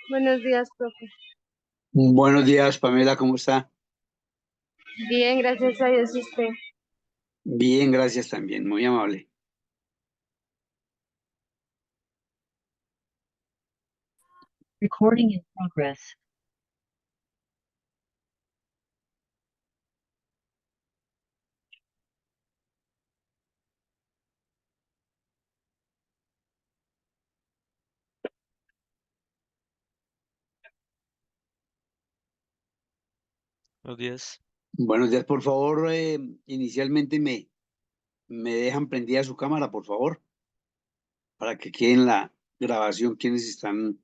Buenos días, profe. Buenos días, Pamela, ¿cómo está? Bien, gracias a Dios, ¿y usted? Bien, gracias también, muy amable. Recording in progress. Buenos días. Buenos días, por favor, inicialmente me dejan prendida su cámara, por favor, para que quede en la grabación quiénes están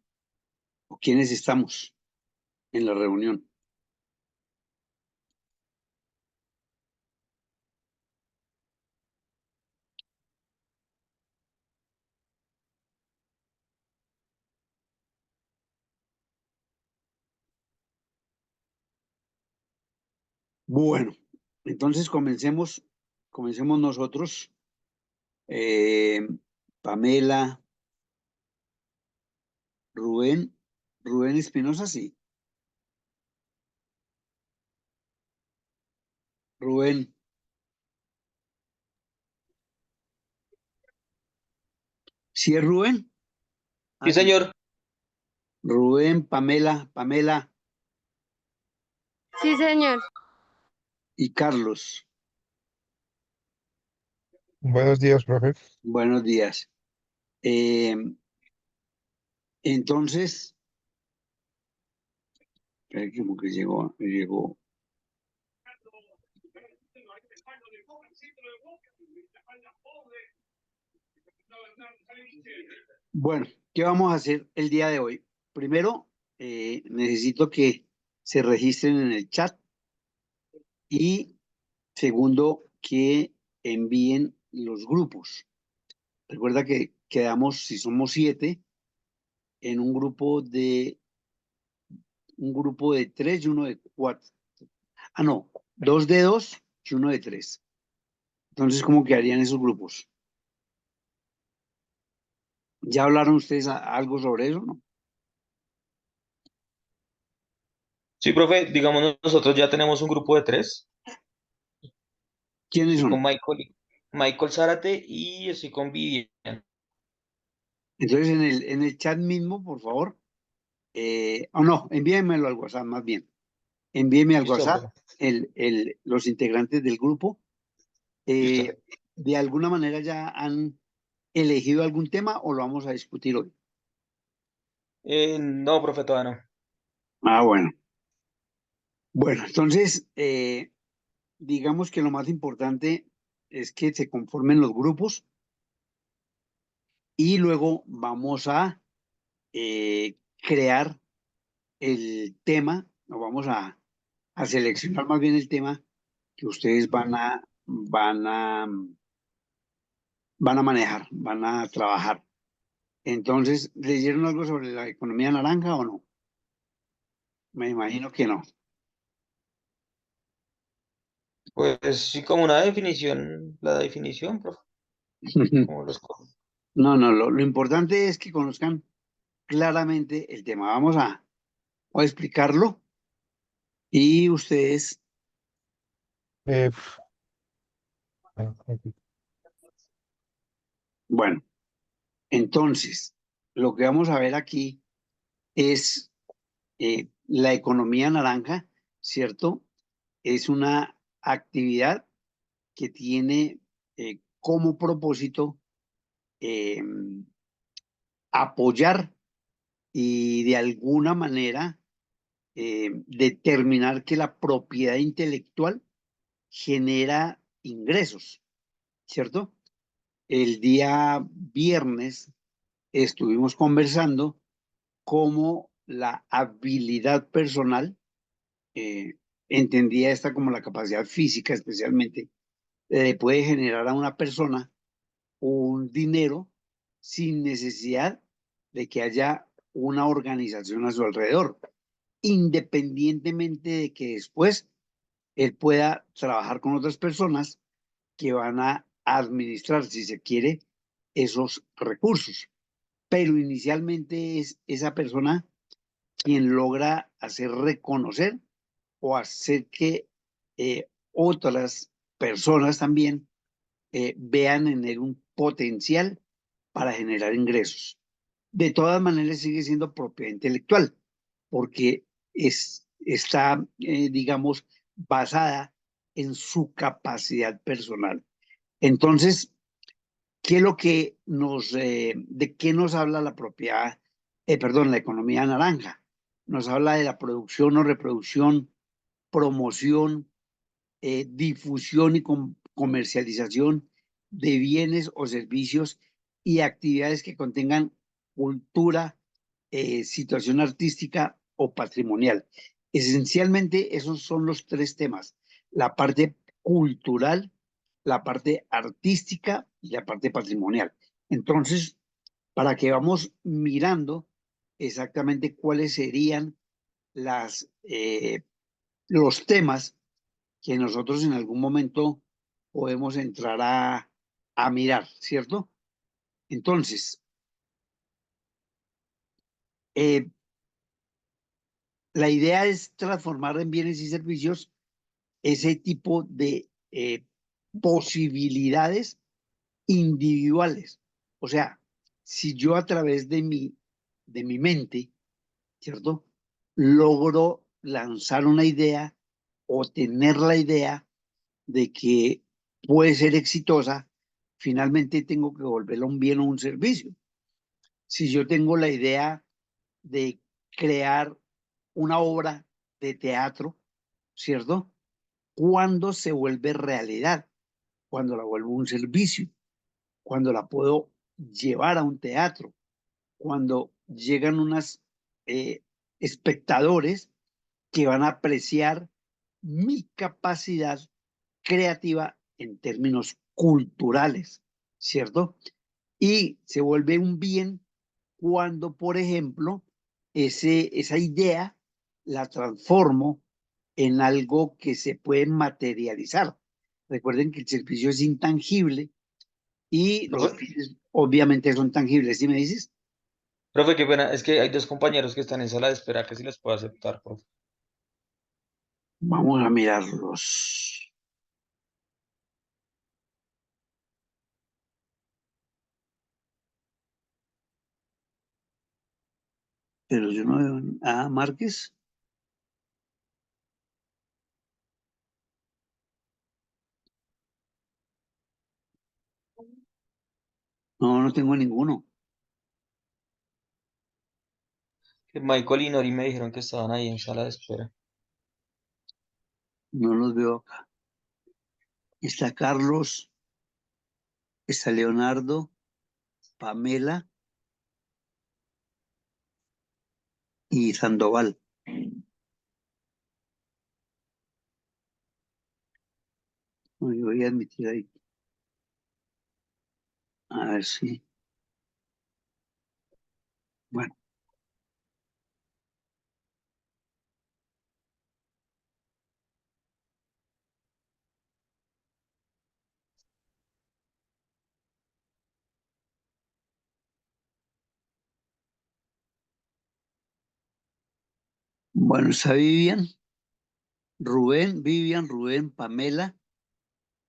o quiénes estamos en la reunión. Bueno, entonces comencemos nosotros. Eh, Pamela, Rubén Espinosa, sí. Rubén, ¿sí es Rubén? Sí, Sí. señor. Rubén, Pamela Sí, señor. y Carlos. Buenos días, profe. Buenos días. Eh, entonces, como que llegó. Bueno, ¿qué vamos a hacer el día de hoy? Primero, necesito que se registren en el chat y segundo, que envíen los grupos. Recuerda que quedamos, si somos 7, en un grupo de 3 y uno de 4. Ah, no, 2 de 2 y uno de 3. Entonces, ¿cómo quedarían esos grupos? ¿Ya hablaron ustedes algo sobre eso, no? Sí, profe, digamos, nosotros ya tenemos un grupo de 3. ¿Quiénes Estoy son? con Michael Zárate y estoy con Vivian. Entonces, en el chat mismo, por favor, o no, envíenmelo al WhatsApp más bien. Envíenme al Listo, WhatsApp profe. los integrantes del grupo. Listo. ¿De alguna manera ya han elegido algún tema o lo vamos a discutir hoy? No, profe, todavía no. Ah, bueno. Bueno, entonces, digamos que lo más importante es que se conformen los grupos y luego vamos a crear el tema, o vamos a seleccionar más bien el tema que ustedes van a manejar, van a trabajar. Entonces, ¿leyeron algo sobre la economía naranja o no? Me imagino que no. Pues sí, como una definición, la definición, profe. Como los... No, no, lo importante es que conozcan claramente el tema. Voy a explicarlo y ustedes, Eh, bueno, entonces, lo que vamos a ver aquí es la economía naranja, ¿cierto? Es una actividad que tiene como propósito eh, apoyar y de alguna manera determinar que la propiedad intelectual genera ingresos, ¿cierto? El día viernes estuvimos conversando cómo la habilidad personal, entendía esta como la capacidad física especialmente, puede generar a una persona un dinero sin necesidad de que haya una organización a su alrededor, independientemente de que después él pueda trabajar con otras personas que van a administrar, si se quiere, esos recursos. Pero inicialmente es esa persona quien logra hacer reconocer o hacer que otras personas también vean en él un potencial para generar ingresos. De todas maneras sigue siendo propiedad intelectual, porque está, digamos, basada en su capacidad personal. Entonces, ¿qué es lo que de qué nos habla la propiedad, perdón, la economía naranja? Nos habla de la producción o reproducción, promoción, difusión y comercialización de bienes o servicios y actividades que contengan cultura, situación artística o patrimonial. Esencialmente, esos son los tres temas: la parte cultural, la parte artística y la parte patrimonial. Entonces, para que vamos mirando exactamente cuáles serían los temas que nosotros en algún momento podemos entrar a mirar, ¿cierto? Entonces, eh, la idea es transformar en bienes y servicios ese tipo de posibilidades individuales. O sea, si yo a través de mi mente, ¿cierto? Logro lanzar una idea o tener la idea de que puede ser exitosa, finalmente tengo que volverla un bien o un servicio. Si yo tengo la idea de crear una obra de teatro, ¿cierto? ¿Cuándo se vuelve realidad? Cuando la vuelvo un servicio, cuando la puedo llevar a un teatro, cuando llegan unos espectadores que van a apreciar mi capacidad creativa en términos culturales, ¿cierto? Y se vuelve un bien cuando, por ejemplo, esa idea la transformo en algo que se puede materializar. Recuerden que el servicio es intangible y los Profe, bienes obviamente son tangibles. ¿Sí me dices? profe, qué pena, es que hay dos compañeros que están en sala de espera, que si los puedo aceptar, profe. Vamos a mirarlos. Pero yo no veo a Márquez. No, no tengo ninguno. Que Michael y Nori me dijeron que estaban ahí en sala de espera. No los veo acá. Está Carlos, está Leonardo, Pamela y Sandoval. No, yo voy a admitir ahí. A ver si. Bueno, bueno, está Vivian, Rubén, Pamela,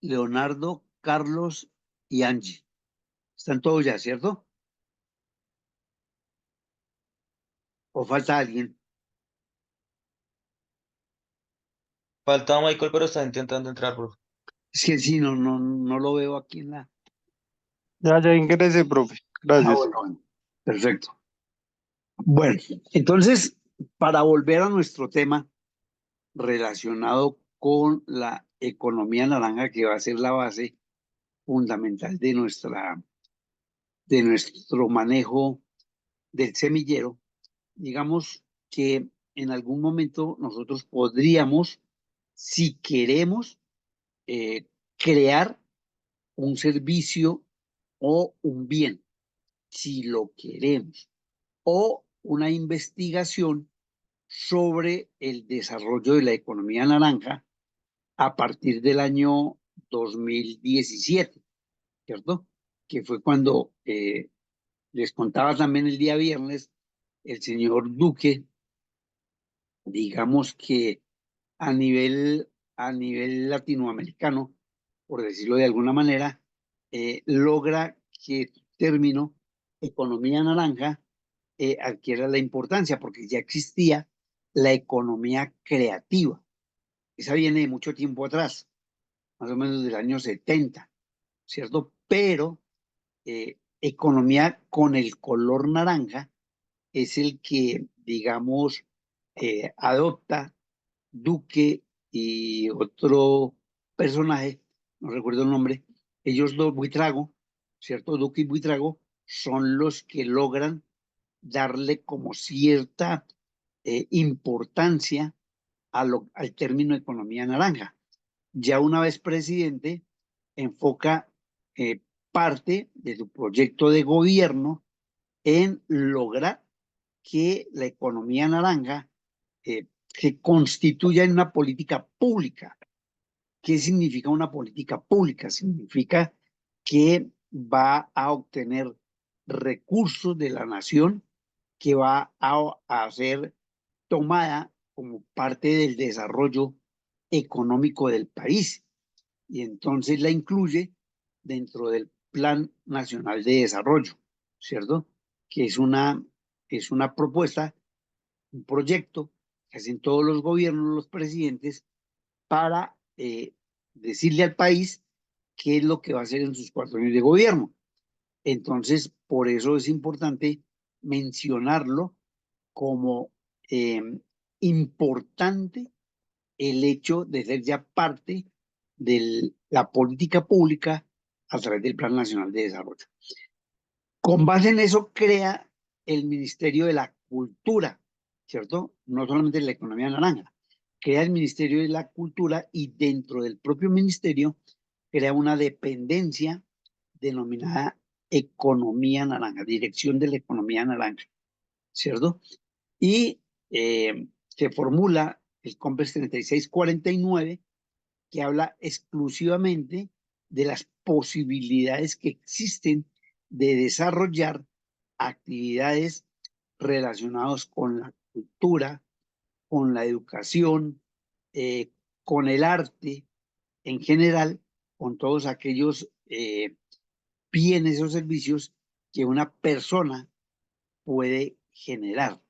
Leonardo, Carlos y Angie. Están todos ya, ¿cierto? ¿O falta alguien? Falta Michael, pero está intentando entrar, profe. Es que sí, no lo veo aquí en la. Ya ingresé, profe. Gracias. Bueno. Perfecto. Bueno, entonces, para volver a nuestro tema relacionado con la economía naranja, que va a ser la base fundamental de nuestro manejo del semillero, digamos que en algún momento nosotros podríamos, si queremos, crear un servicio o un bien, si lo queremos, o una investigación sobre el desarrollo de la economía naranja a partir del año 2017, ¿cierto? Que fue cuando les contaba también el día viernes, el señor Duque digamos que a nivel, a nivel latinoamericano, por decirlo de alguna manera, logra que el término economía naranja adquiera la importancia, porque ya existía la economía creativa. Esa viene de mucho tiempo atrás, más o menos del año 70, ¿cierto? Pero economía con el color naranja es el que, digamos, adopta Duque y otro personaje, no recuerdo el nombre, ellos dos, Buitrago, ¿cierto? Duque y Buitrago son los que logran darle como cierta importancia al término economía naranja. Ya una vez presidente, enfoca eh, parte de su proyecto de gobierno en lograr que la economía naranja se constituya en una política pública. ¿Qué significa una política pública? Significa que va a obtener recursos de la nación, que va a ser tomada como parte del desarrollo económico del país y entonces la incluye dentro del Plan Nacional de Desarrollo, ¿cierto? Que es una propuesta, un proyecto que hacen todos los gobiernos, los presidentes, para decirle al país qué es lo que va a hacer en sus 4 años de gobierno. Entonces, por eso es importante mencionarlo como eh, importante el hecho de ser ya parte de la política pública a través del Plan Nacional de Desarrollo. Con base en eso crea el Ministerio de la Cultura, ¿cierto? No solamente la economía naranja, crea el Ministerio de la Cultura y dentro del propio ministerio crea una dependencia denominada Economía Naranja, Dirección de la Economía Naranja, ¿cierto? Y se formula el COMPES 3649 que habla exclusivamente de las posibilidades que existen de desarrollar actividades relacionadas con la cultura, con la educación, eh, con el arte en general, con todos aquellos bienes o servicios que una persona puede generar.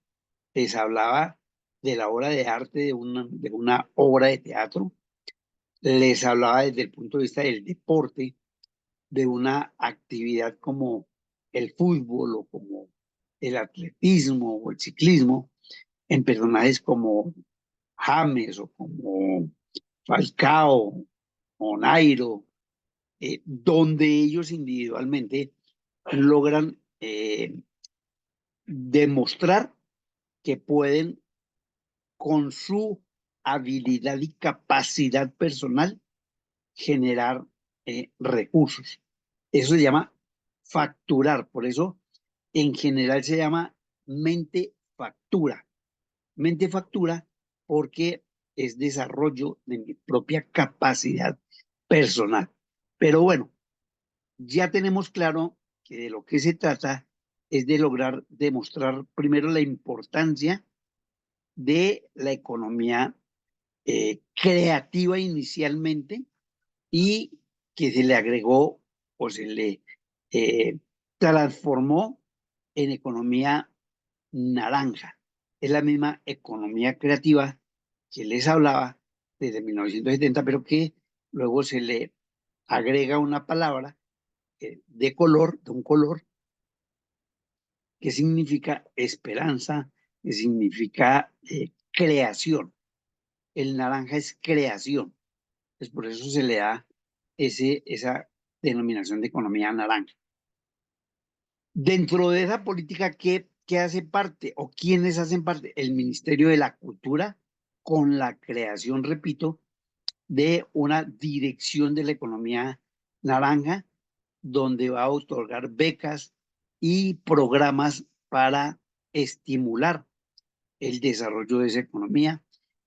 Les hablaba de la obra de arte de una obra de teatro, les hablaba desde el punto de vista del deporte, de una actividad como el fútbol o como el atletismo o el ciclismo, en personajes como James o como Falcao o Nairo, donde ellos individualmente logran demostrar que pueden con su habilidad y capacidad personal generar recursos. Eso se llama facturar, por eso en general se llama mente factura. Mente factura porque es desarrollo de mi propia capacidad personal. Pero bueno, ya tenemos claro que de lo que se trata es de lograr demostrar primero la importancia de la economía creativa inicialmente y que se le agregó o se le eh, transformó en economía naranja. Es la misma economía creativa que les hablaba desde 1970, pero que luego se le agrega una palabra de color, de un color, que significa esperanza, que significa creación. El naranja es creación. Pues por eso se le da esa denominación de economía naranja. Dentro de esa política, ¿qué hace parte o quiénes hacen parte? El Ministerio de la Cultura con la creación, repito, de una dirección de la economía naranja, donde va a otorgar becas y programas para estimular el desarrollo de esa economía.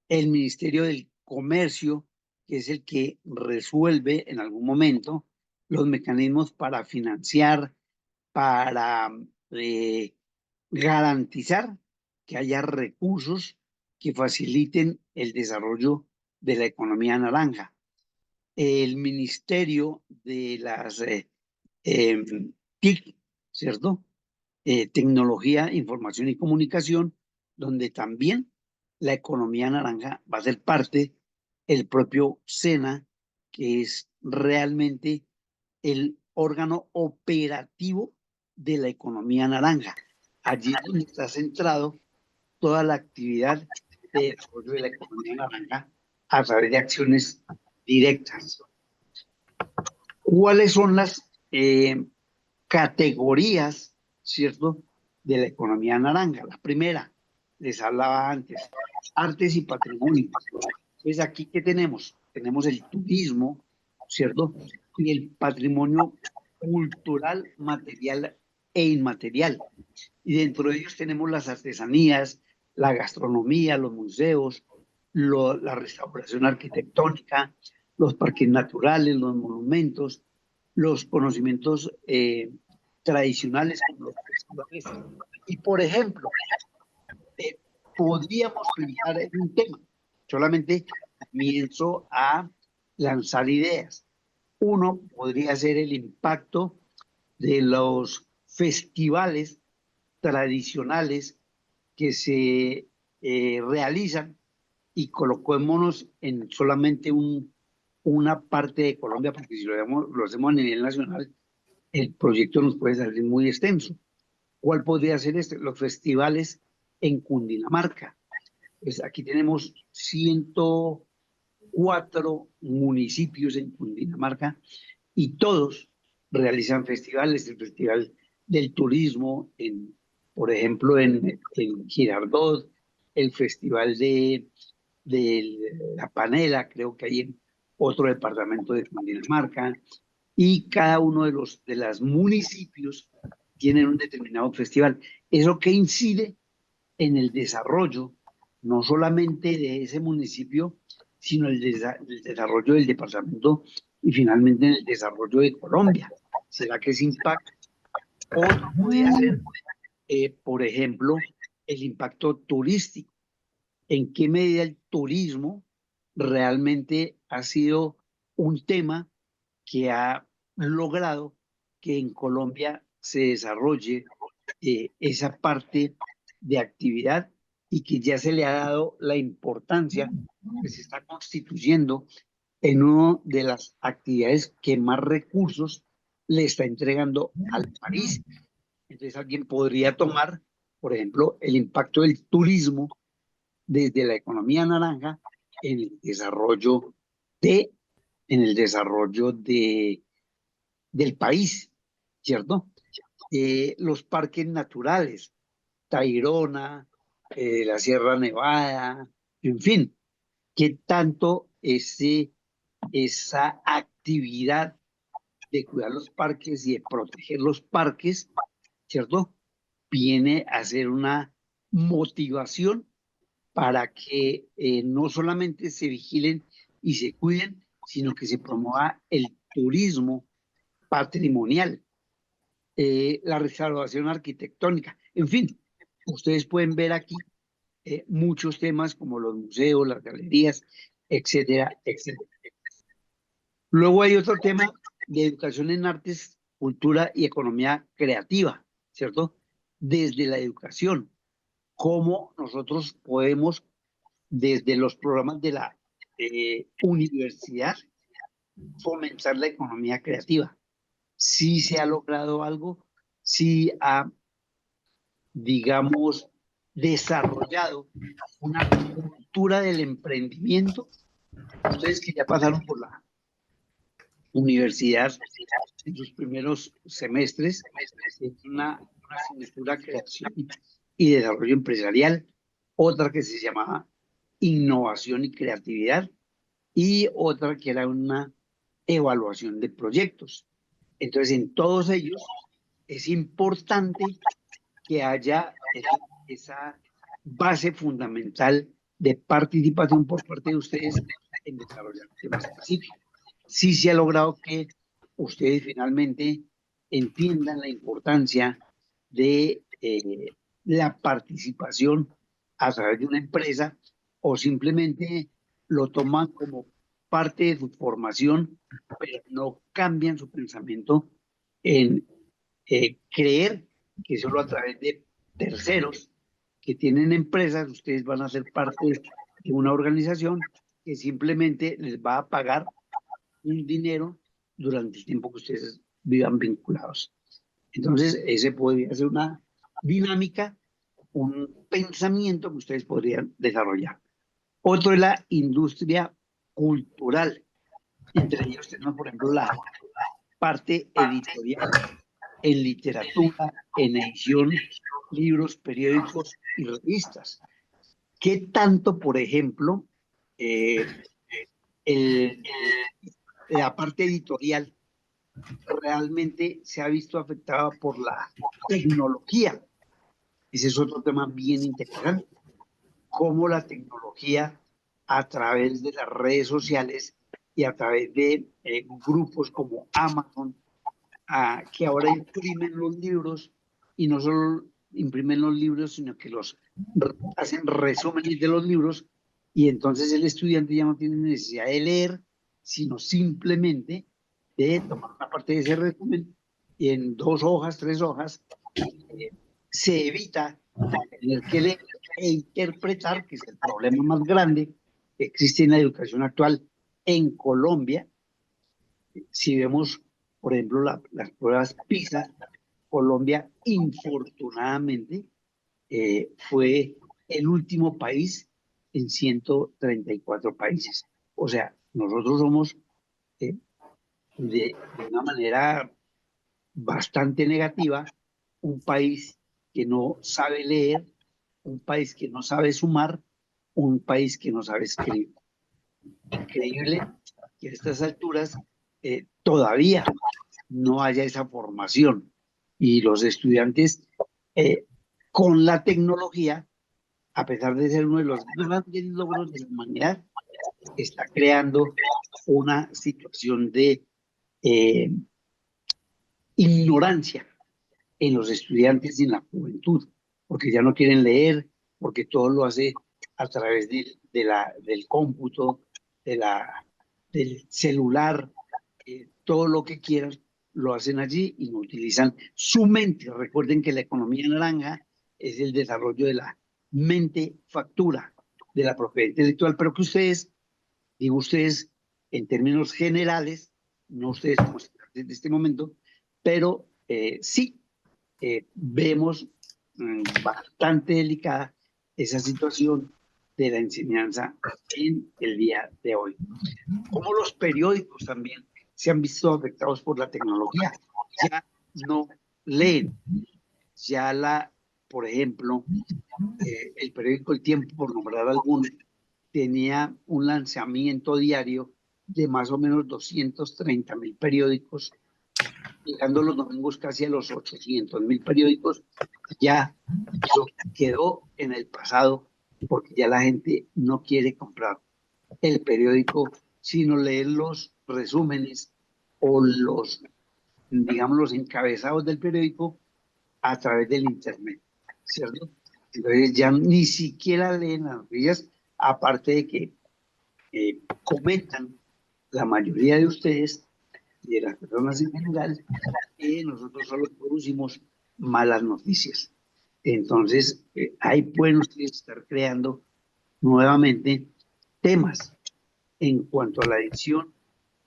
El Ministerio del Comercio, que es el que resuelve en algún momento los mecanismos para financiar, para garantizar que haya recursos que faciliten el desarrollo de la economía naranja. El Ministerio de las TIC, ¿cierto? Tecnología, Información y Comunicación, donde también la economía naranja va a ser parte, el propio SENA, que es realmente el órgano operativo de la economía naranja. Allí es donde está centrado toda la actividad de desarrollo de la economía naranja a través de acciones directas. ¿Cuáles son las categorías, cierto, de la economía naranja? La primera, les hablaba antes, artes y patrimonio. Pues aquí, ¿qué tenemos? Tenemos el turismo, ¿cierto? Y el patrimonio cultural, material e inmaterial. Y dentro de ellos tenemos las artesanías, la gastronomía, los museos, la restauración arquitectónica, los parques naturales, los monumentos, los conocimientos tradicionales como los festivales. Y, por ejemplo, podríamos pensar en un tema. Solamente comienzo a lanzar ideas. Uno podría ser el impacto de los festivales tradicionales que se realizan, y coloquémonos en solamente una parte de Colombia, porque si lo hacemos a nivel nacional, el proyecto nos puede salir muy extenso. ¿Cuál podría ser este? Los festivales en Cundinamarca. Pues aquí tenemos 104 municipios en Cundinamarca y todos realizan festivales. El Festival del Turismo, por ejemplo, en Girardot, el Festival de la Panela, creo que hay en otro departamento de Cundinamarca, y cada uno de los municipios tienen un determinado festival. Eso que incide en el desarrollo, no solamente de ese municipio, sino el desarrollo del departamento y finalmente en el desarrollo de Colombia. ¿Será que ese impacto? Otro podría ser, por ejemplo, el impacto turístico. ¿En qué medida el turismo realmente ha sido un tema que ha logrado que en Colombia se desarrolle esa parte de actividad y que ya se le ha dado la importancia que se está constituyendo en una de las actividades que más recursos le está entregando al país? Entonces alguien podría tomar, por ejemplo, el impacto del turismo desde la economía naranja en el desarrollo de, del país, ¿cierto? Los parques naturales, Tayrona, la Sierra Nevada, en fin, qué tanto esa actividad de cuidar los parques y de proteger los parques, ¿cierto? Viene a ser una motivación para que no solamente se vigilen y se cuiden, sino que se promueva el turismo patrimonial, la restauración arquitectónica, en fin, ustedes pueden ver aquí muchos temas como los museos, las galerías, etcétera, etcétera. Luego hay otro tema de educación en artes, cultura y economía creativa, ¿cierto? Desde la educación, cómo nosotros podemos, desde los programas de la universidad, fomentar la economía creativa. Si se ha logrado algo, si ha, digamos, desarrollado una cultura del emprendimiento. Ustedes que ya pasaron por la universidad en sus primeros semestres, es una asignatura creación y desarrollo empresarial, otra que se llamaba innovación y creatividad, y otra que era una evaluación de proyectos. Entonces, en todos ellos es importante que haya esa base fundamental de participación por parte de ustedes en desarrollar temas específicos. Sí se ha logrado que ustedes finalmente entiendan la importancia de la participación a través de una empresa o simplemente lo toman como parte de su formación, pero no cambian su pensamiento en creer que solo a través de terceros que tienen empresas, ustedes van a ser parte de una organización que simplemente les va a pagar un dinero durante el tiempo que ustedes vivan vinculados. Entonces, ese podría ser una dinámica, un pensamiento que ustedes podrían desarrollar. Otro es la industria cultural. Entre ellos tenemos, por ejemplo, la parte editorial en literatura, en edición, libros, periódicos y revistas. ¿Qué tanto, por ejemplo, el- la parte editorial realmente se ha visto afectada por la tecnología? Ese es otro tema bien interesante. Cómo la tecnología, a través de las redes sociales y a través de grupos como Amazon, que ahora imprimen los libros y no solo imprimen los libros, sino que hacen resúmenes de los libros y entonces el estudiante ya no tiene necesidad de leer, sino simplemente de tomar una parte de ese resumen y en 2 hojas, 3 hojas, se evita tener que leer e interpretar, que es el problema más grande que existe en la educación actual en Colombia. Si vemos, por ejemplo, las pruebas PISA, Colombia, infortunadamente, fue el último país en 134 países. O sea, nosotros somos de una manera bastante negativa un país que no sabe leer, un país que no sabe sumar, un país que no sabe escribir. Increíble que a estas alturas todavía no haya esa formación y los estudiantes eh, con la tecnología, a pesar de ser uno de los grandes logros de la humanidad, está creando una situación de eh, ignorancia en los estudiantes y en la juventud, porque ya no quieren leer, porque todo lo hace a través del cómputo, del celular, todo lo que quieran lo hacen allí y no utilizan su mente. Recuerden que la economía naranja es el desarrollo de la mente factura, de la propiedad intelectual, pero que ustedes, digo ustedes en términos generales, no ustedes como estudiantes de este momento, pero sí vemos bastante delicada esa situación de la enseñanza en el día de hoy. Como los periódicos también se han visto afectados por la tecnología. Ya no leen. Por ejemplo, el periódico El Tiempo, por nombrar alguno, tenía un lanzamiento diario de más o menos 230.000 periódicos, llegando los domingos casi a los 800.000 periódicos. Ya eso quedó en el pasado porque ya la gente no quiere comprar el periódico, sino leer los resúmenes o digamos, los encabezados del periódico a través del internet, ¿cierto? Entonces ya ni siquiera leen las noticias, aparte de que comentan la mayoría de ustedes y de las personas en general que nosotros solo producimos malas noticias. Entonces, ahí pueden ustedes estar creando nuevamente temas en cuanto a la edición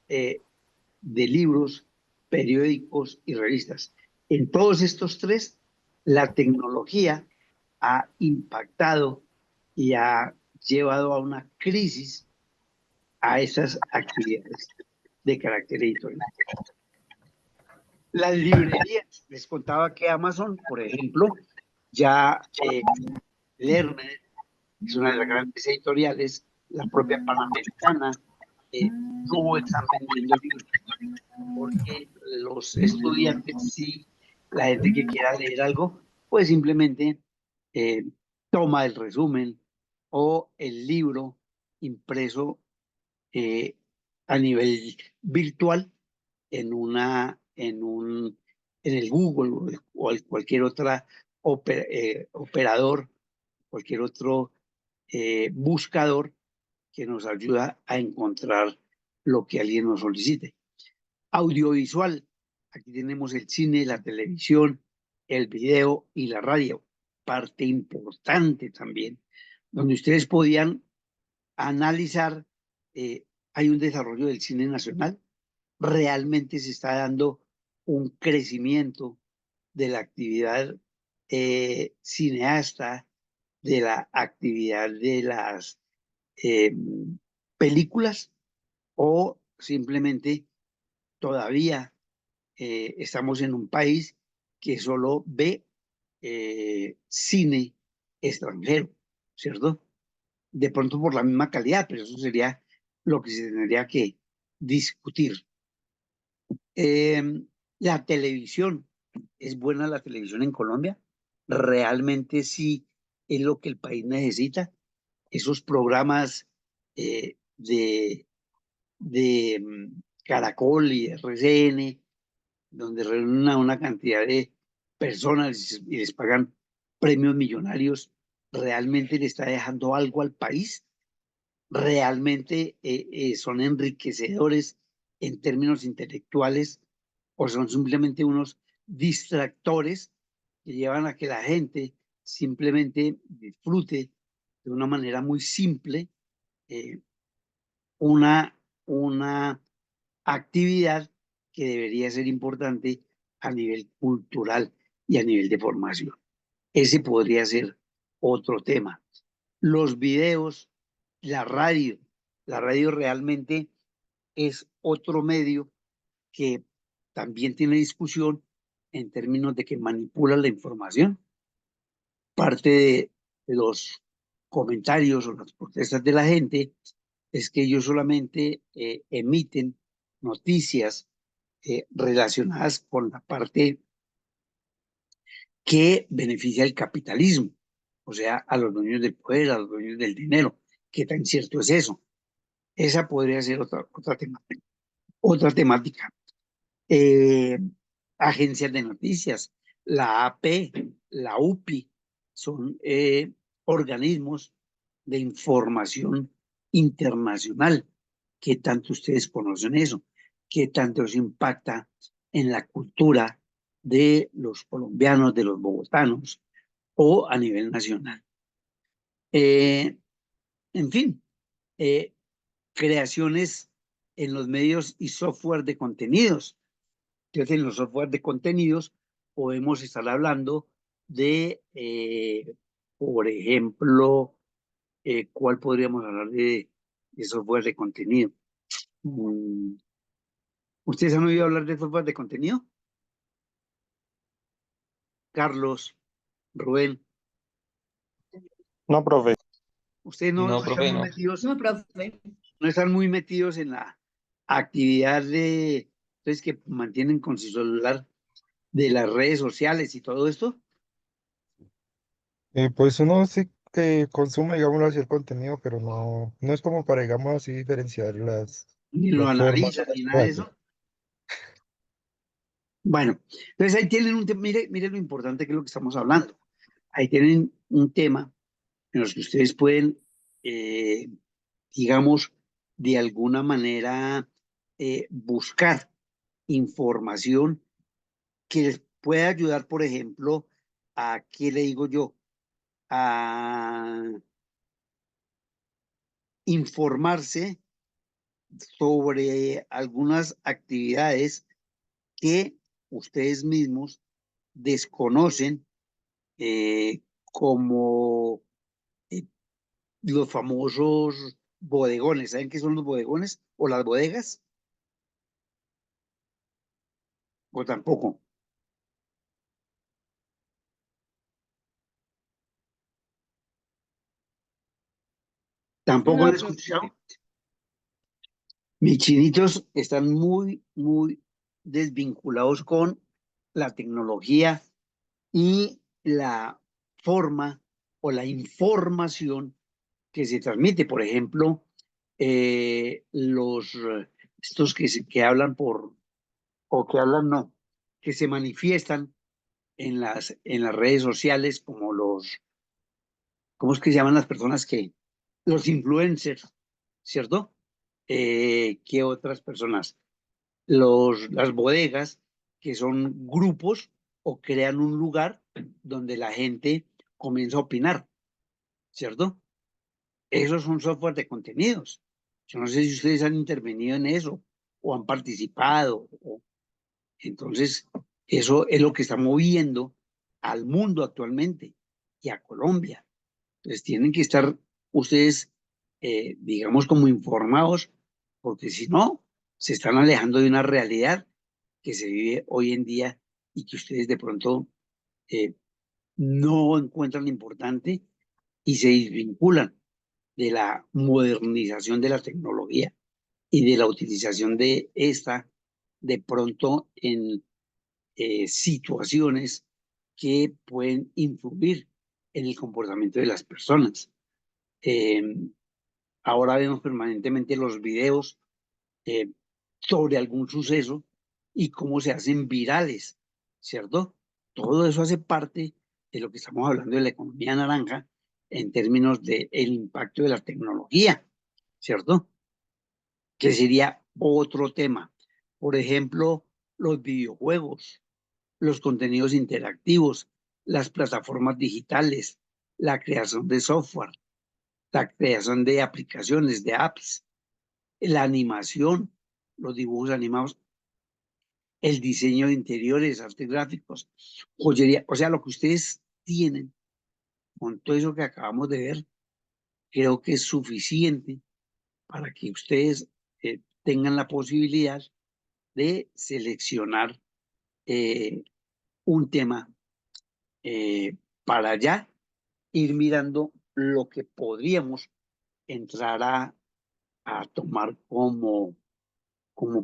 de libros, periódicos y revistas. En todos estos tres, la tecnología ha impactado y ha llevado a una crisis a esas actividades de carácter editorial. Las librerías, les contaba que Amazon, por ejemplo, ya Lerner, es una de las grandes editoriales, la propia Panamericana, no están vendiendo libros, porque los estudiantes, sí, la gente que quiera leer algo, pues simplemente eh, toma el resumen o el libro impreso eh, a nivel virtual en el Google o cualquier otra operador, cualquier otro buscador que nos ayuda a encontrar lo que alguien nos solicite. Audiovisual. Aquí tenemos el cine, la televisión, el video y la radio. Parte importante también, donde ustedes podían analizar, hay un desarrollo del cine nacional, realmente se está dando un crecimiento de la actividad cineasta, de la actividad de las películas, o simplemente todavía estamos en un país que solo ve cine extranjero, ¿cierto? De pronto por la misma calidad, pero eso sería lo que se tendría que discutir. La televisión, ¿es buena la televisión en Colombia? ¿Realmente sí es lo que el país necesita? Esos programas de Caracol y RCN, donde reúnen a una cantidad de personas y les pagan premios millonarios, ¿realmente le está dejando algo al país? ¿Realmente son enriquecedores en términos intelectuales o son simplemente unos distractores que llevan a que la gente simplemente disfrute de una manera muy simple eh, una actividad que debería ser importante a nivel cultural y a nivel de formación? Ese podría ser otro tema. Los videos, la radio. La radio realmente es otro medio que también tiene discusión en términos de que manipula la información. Parte de los comentarios o las protestas de la gente es que ellos solamente emiten noticias relacionadas con la parte que beneficia al capitalismo, o sea, a los dueños del poder, a los dueños del dinero. ¿Qué tan cierto es eso? Esa podría ser otra temática. Otra temática. Agencias de noticias, la AP, la UPI, son organismos de información internacional. ¿Qué tanto ustedes conocen eso? ¿Qué tanto se impacta en la cultura de los colombianos, de los bogotanos o a nivel nacional? En fin, creaciones en los medios y software de contenidos. Entonces, en los software de contenidos podemos estar hablando de, por ejemplo, ¿cuál podríamos hablar de software de contenido? ¿Ustedes han oído hablar de software de contenido? Carlos, Rubén, No, profe. ustedes no No, están profe, muy no. metidos, No, profe. no están muy metidos en la actividad de, entonces, que mantienen con su celular de las redes sociales y todo esto. Pues uno sí que consume, digámoslo así, el contenido, pero no es como para, digamos así, diferenciar Ni lo las formas o analizan las ni nada de frases. eso. Bueno, entonces ahí tienen un tema, mire lo importante que es lo que estamos hablando. Ahí tienen un tema en los que ustedes pueden, digamos, de alguna manera buscar información que les pueda ayudar, por ejemplo, a, ¿qué le digo yo? A informarse sobre algunas actividades que ustedes mismos desconocen, como eh, los famosos bodegones. ¿Saben qué son los bodegones o las bodegas? O tampoco. Tampoco han No, profe. escuchado. Mis chinitos están muy desvinculados con la tecnología y la forma o la información que se transmite. Por ejemplo, estos que hablan o que hablan no, que se manifiestan en las redes sociales como ¿cómo es que se llaman las personas que los influencers, ¿cierto? ¿Qué otras personas? Las bodegas, que son grupos o crean un lugar donde la gente comienza a opinar, ¿cierto? Esos son software de contenidos. Yo no sé si ustedes han intervenido en eso o han participado. Entonces, eso es lo que está moviendo al mundo actualmente y a Colombia. Entonces, tienen que estar ustedes, digamos, como informados, porque si no, se están alejando de una realidad que se vive hoy en día y que ustedes de pronto eh, no encuentran importante y se desvinculan de la modernización de la tecnología y de la utilización de esta de pronto en situaciones que pueden influir en el comportamiento de las personas. Eh, Ahora vemos permanentemente los videos eh, sobre algún suceso y cómo se hacen virales, ¿cierto? Todo eso hace parte de lo que estamos hablando de la economía naranja en términos del impacto de la tecnología, ¿cierto? Que sería otro tema. Por ejemplo, los videojuegos, los contenidos interactivos, las plataformas digitales, la creación de software, la creación de aplicaciones, de apps, la animación, los dibujos animados, el diseño de interiores, artes gráficos, joyería, o sea, lo que ustedes tienen con todo eso que acabamos de ver, creo que es suficiente para que ustedes tengan la posibilidad de seleccionar un tema para ya ir mirando lo que podríamos entrar a tomar como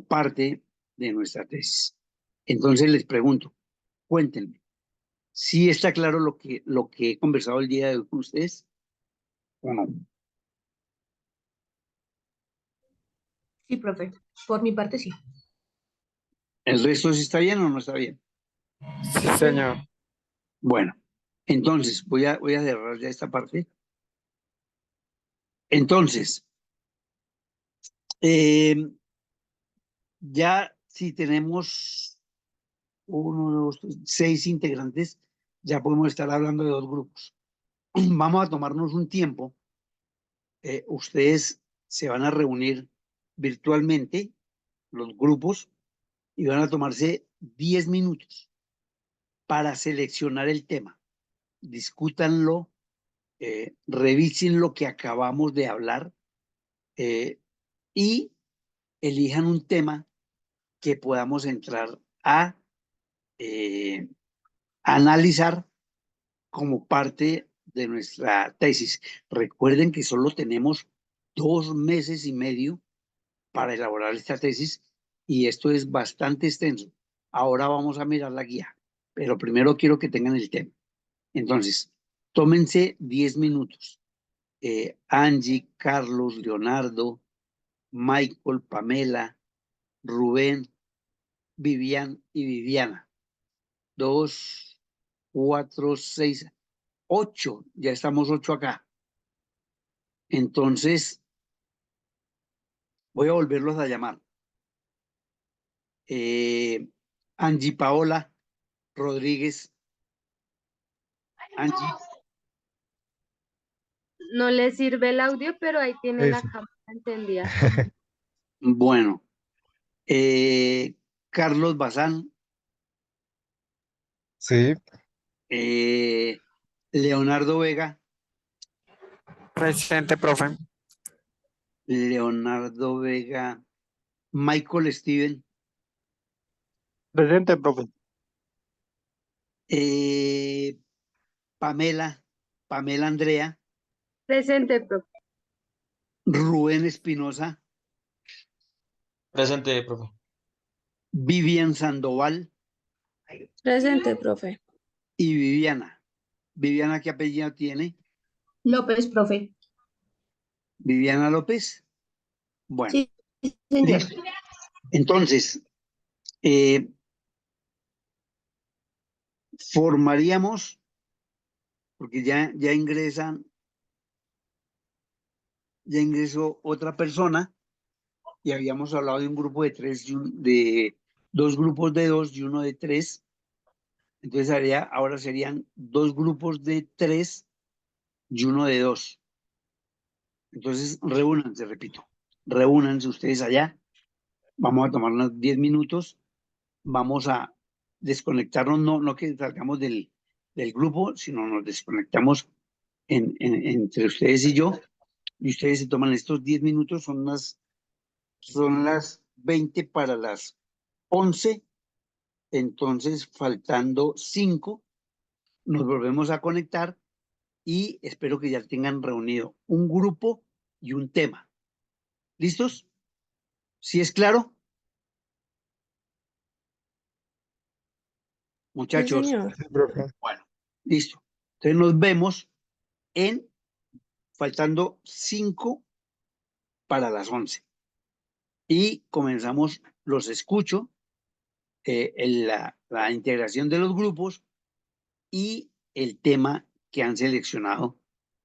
parte de nuestra tesis. Entonces les pregunto, cuéntenme, ¿sí está claro lo que he conversado el día de hoy con ustedes o no? Sí, profe. Por mi parte, sí. ¿El resto sí está bien o no está bien? Sí, señor. Bueno, entonces voy a cerrar ya esta parte. Entonces, eh, ya si tenemos 6 integrantes, ya podemos estar hablando de 2 grupos. Vamos a tomarnos un tiempo. Ustedes se van a reunir virtualmente, los grupos, y van a tomarse 10 minutos para seleccionar el tema. Discútanlo, revisen lo que acabamos de hablar y elijan un tema que podamos entrar a eh, analizar como parte de nuestra tesis. Recuerden que solo tenemos 2 meses y medio para elaborar esta tesis y esto es bastante extenso. Ahora vamos a mirar la guía, pero primero quiero que tengan el tema. Entonces, tómense 10 minutos. Angie, Carlos, Leonardo, Michael, Pamela, Rubén, Vivian y Viviana. 2, 4, 6, 8. Ya estamos 8 acá. Entonces, voy a volverlos a llamar. Angie Paola Rodríguez. Angie, No le sirve el audio, pero ahí tiene la Eso. cámara encendida. bueno. Carlos Bazán, Sí, eh, Leonardo Vega, Presente, profe. Leonardo Vega, Michael Steven, Presente, profe. eh, Pamela Andrea, Presente, profe. Rubén Espinosa, Presente, profe. Vivian Sandoval Presente, profe. y Viviana. Viviana, ¿qué apellido tiene? López, profe. Viviana López. Bueno, Sí, señor. listo. Entonces, eh, formaríamos, porque ya ingresan ya ingresó otra persona y habíamos hablado de un grupo de tres, de dos grupos de dos y uno de tres. Entonces ahora serían dos grupos de tres y uno de dos. Entonces reúnanse, repito, reúnanse ustedes allá. Vamos a tomar unos 10 minutos. Vamos a desconectarnos, no que salgamos del grupo, sino nos desconectamos entre ustedes y yo. Y ustedes se toman estos 10 minutos, son las 20 para las 11. Entonces, faltando 5, nos volvemos a conectar y espero que ya tengan reunido un grupo y un tema. ¿Listos? ¿Sí es claro? Muchachos, Sí, profe. bueno, listo. Entonces nos vemos en faltando 5 para las 11. Y comenzamos, los escucho, en la integración de los grupos y el tema que han seleccionado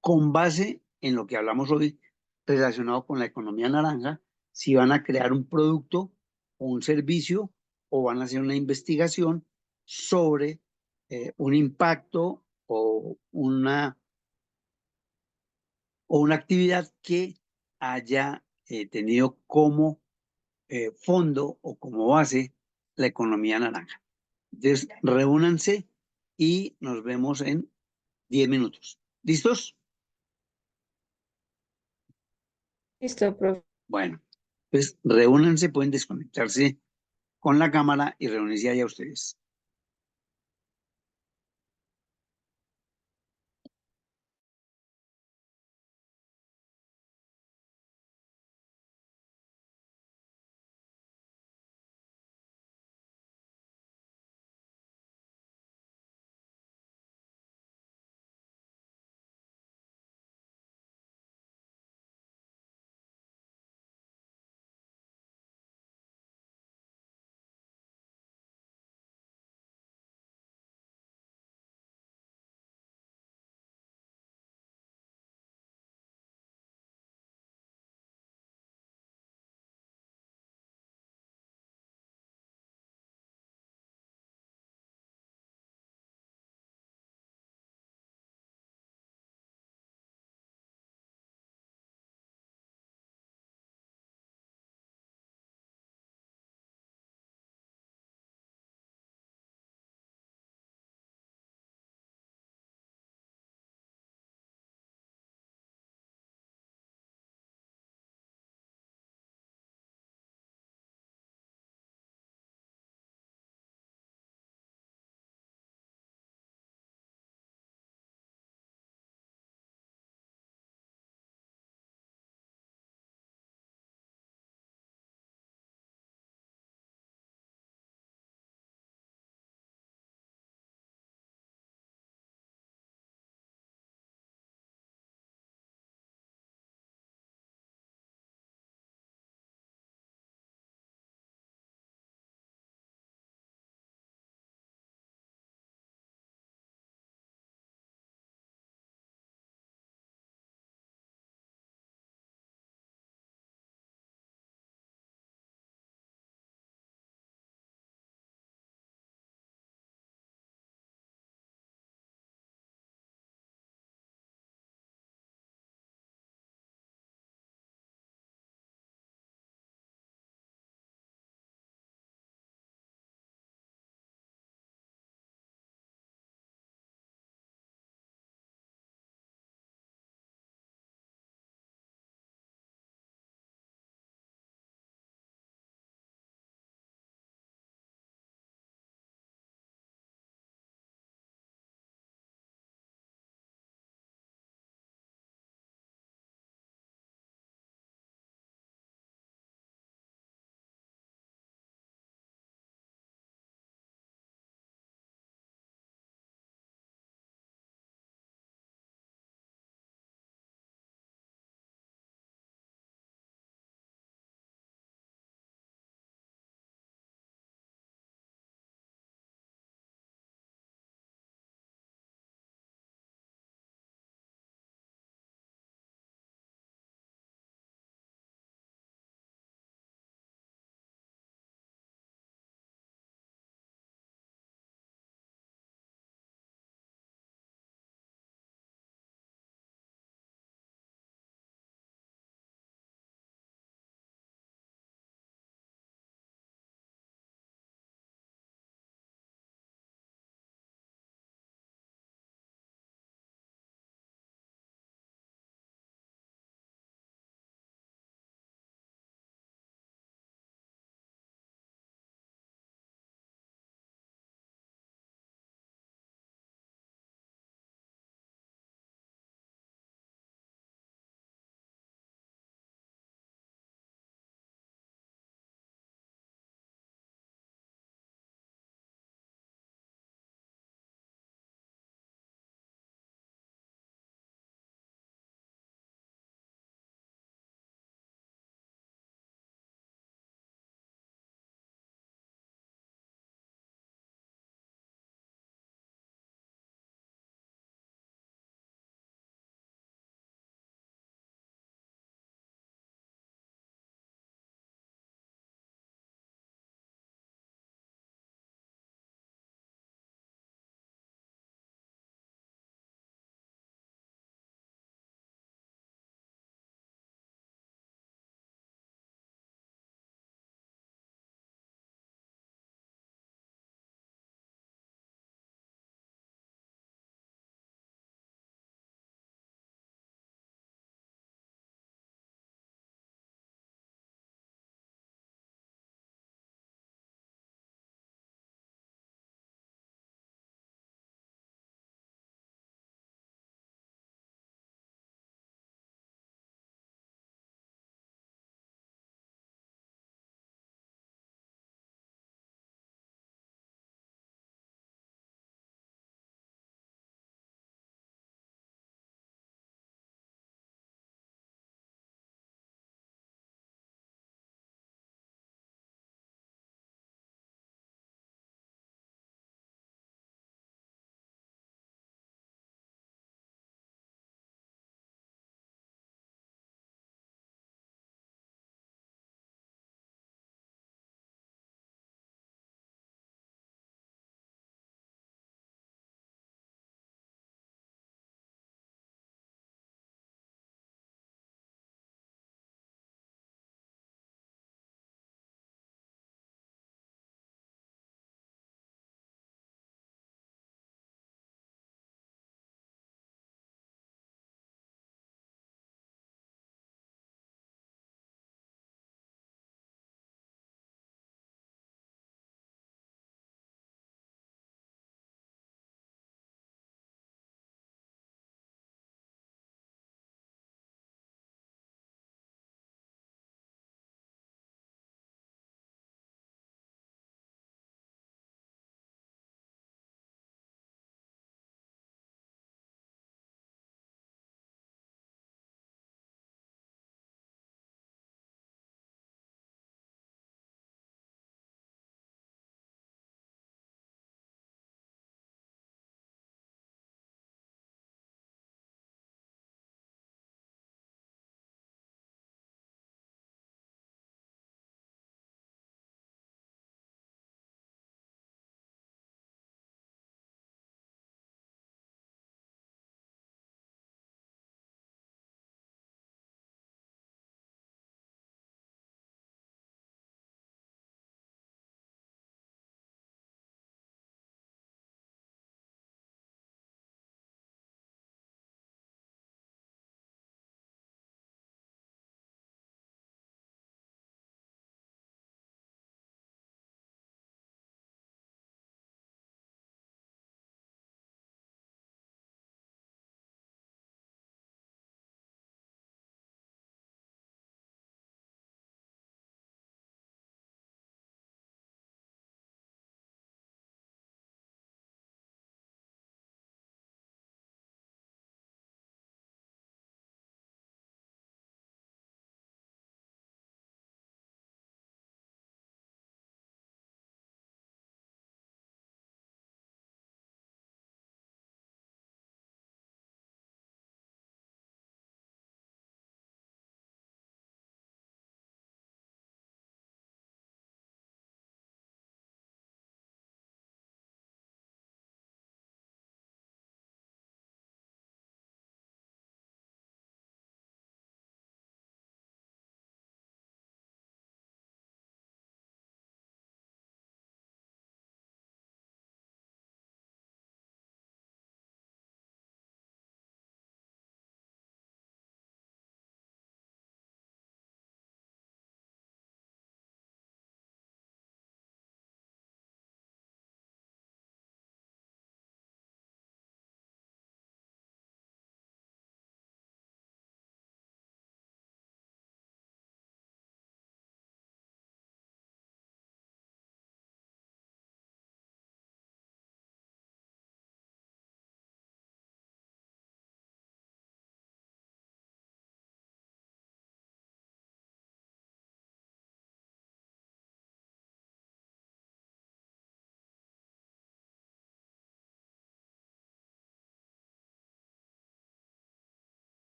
con base en lo que hablamos hoy relacionado con la economía naranja, si van a crear un producto o un servicio o van a hacer una investigación sobre un impacto o una actividad que haya tenido como fondo o como base la economía naranja. Entonces, reúnanse y nos vemos en 10 minutos. ¿Listos? Listo, profe. Bueno, pues reúnanse, pueden desconectarse con la cámara y reunirse allá ustedes.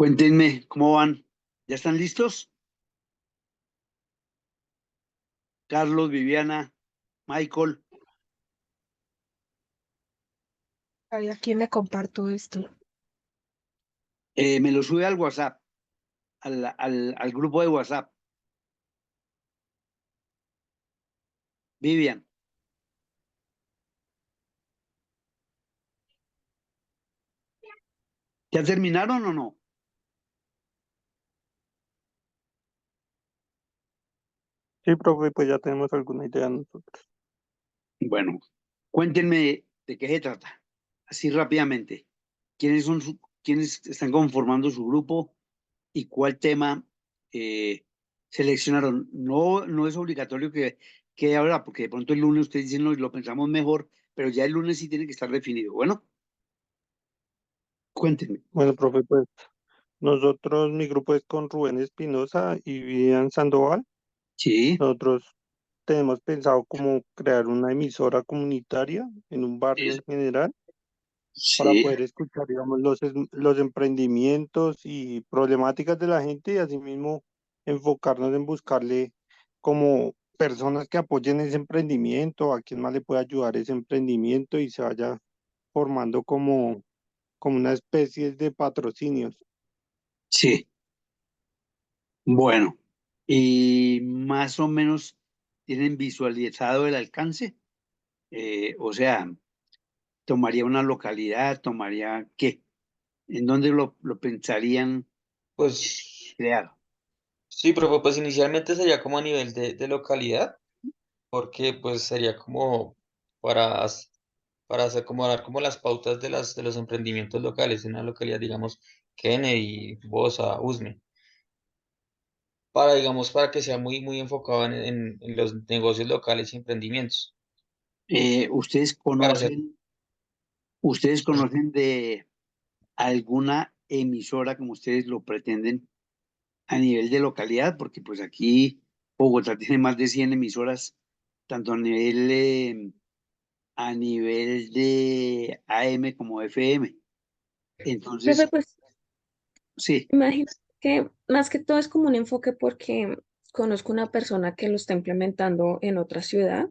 Cuéntenme cómo van. ¿Ya están listos? Carlos, Viviana, Michael. Ay, ¿a quién le comparto esto? Me lo sube al WhatsApp, al grupo de WhatsApp. Vivian. ¿Ya terminaron o no? Sí, profe, pues ya tenemos alguna idea nosotros. Bueno, cuéntenme de qué se trata. Así rápidamente. ¿Quiénes están conformando su grupo y cuál tema seleccionaron? No, no es obligatorio que ahora, porque de pronto el lunes ustedes dicen, no, lo pensamos mejor, pero ya el lunes sí tiene que estar definido. Bueno, cuéntenme. Bueno, profe, pues nosotros, mi grupo es con Rubén Espinosa y Vivian Sandoval. Sí, Nosotros tenemos pensado como crear una emisora comunitaria en un barrio en general para sí, poder escuchar, digamos, los emprendimientos y problemáticas de la gente y asimismo enfocarnos en buscarle como personas que apoyen ese emprendimiento, a quién más le puede ayudar ese emprendimiento y se vaya formando como una especie de patrocinios. sí. Bueno, y más o menos tienen visualizado el alcance. O sea, tomaría una localidad, tomaría qué, en dónde lo pensarían Pues crear. sí, profe, pues inicialmente sería como a nivel de localidad, porque pues sería como para, para hacer como dar como las pautas de los emprendimientos locales en una localidad, digamos, Kennedy, Bosa, Usme, para, digamos, para que sea muy enfocado en los negocios locales y emprendimientos. Eh, ¿ustedes Para hacer, conocen, ustedes conocen de alguna emisora como ustedes lo pretenden a nivel de localidad? Porque pues aquí Bogotá tiene más de 100 emisoras, tanto a nivel de AM como FM. Profe, Entonces, pues sí, imagino que más que todo es como un enfoque porque conozco una persona que lo está implementando en otra ciudad,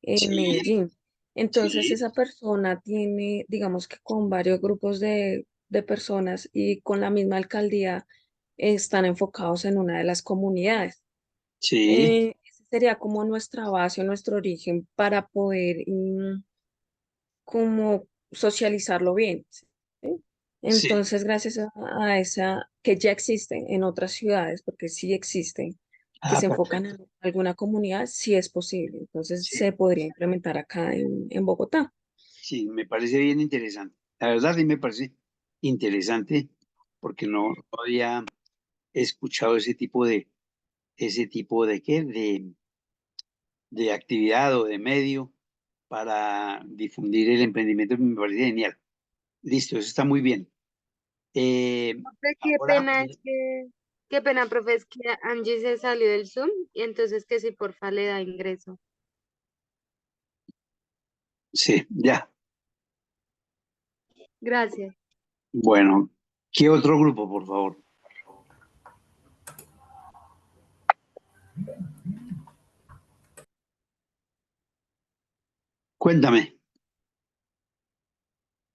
en sí, Medellín. Entonces sí, esa persona tiene, digamos que con varios grupos de personas y con la misma alcaldía están enfocados en una de las comunidades. sí, Ese sería como nuestra base, nuestro origen para poder como socializarlo bien. ¿Sí? sí. Entonces, gracias a esa que ya existe en otras ciudades, porque sí existen, que Ah, se enfocan perfecto. en alguna comunidad, sí es posible. Entonces, Sí, se podría implementar acá en Bogotá. sí, me parece bien interesante. La verdad sí me parece interesante porque no había escuchado ese tipo de qué, de actividad o de medio para difundir el emprendimiento. Me parece genial. Listo, eso está muy bien. Profe, Ahora, qué pena, profe, es que Angie se salió del Zoom y entonces que si porfa le da ingreso. sí, ya. Gracias. Bueno, ¿qué otro grupo, por favor? Cuéntame,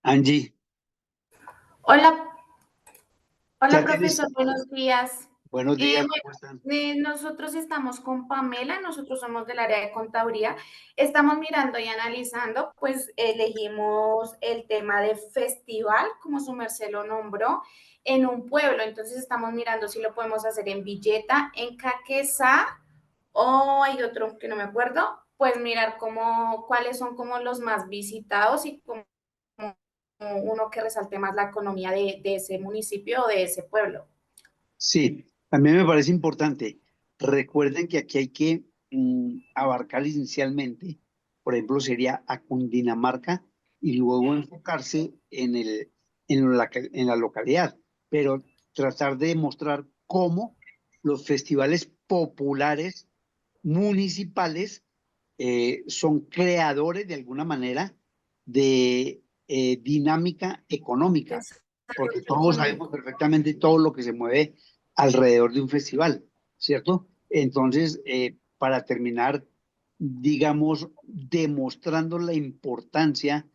Angie, Hola, ¿ya hola tienes? profesor, buenos días. Buenos días, Bueno, ¿cómo están? nosotros estamos con Pamela, nosotros somos del área de contaduría. Estamos mirando y analizando, pues elegimos el tema de festival, como su merced lo nombró, en un pueblo. Entonces estamos mirando si lo podemos hacer en Villeta, en Caquezá, o hay otro que no me acuerdo. Pues mirar cuáles son como los más visitados y como uno que resalte más la economía de ese municipio o de ese pueblo. Sí, también me parece importante. Recuerden que aquí hay que abarcar inicialmente, por ejemplo, sería a Cundinamarca y luego enfocarse en la localidad, pero tratar de mostrar cómo los festivales populares municipales son creadores de alguna manera de dinámica económica. porque todos sabemos perfectamente todo lo que se mueve alrededor de un festival, ¿cierto? Entonces, para terminar, digamos, demostrando la importancia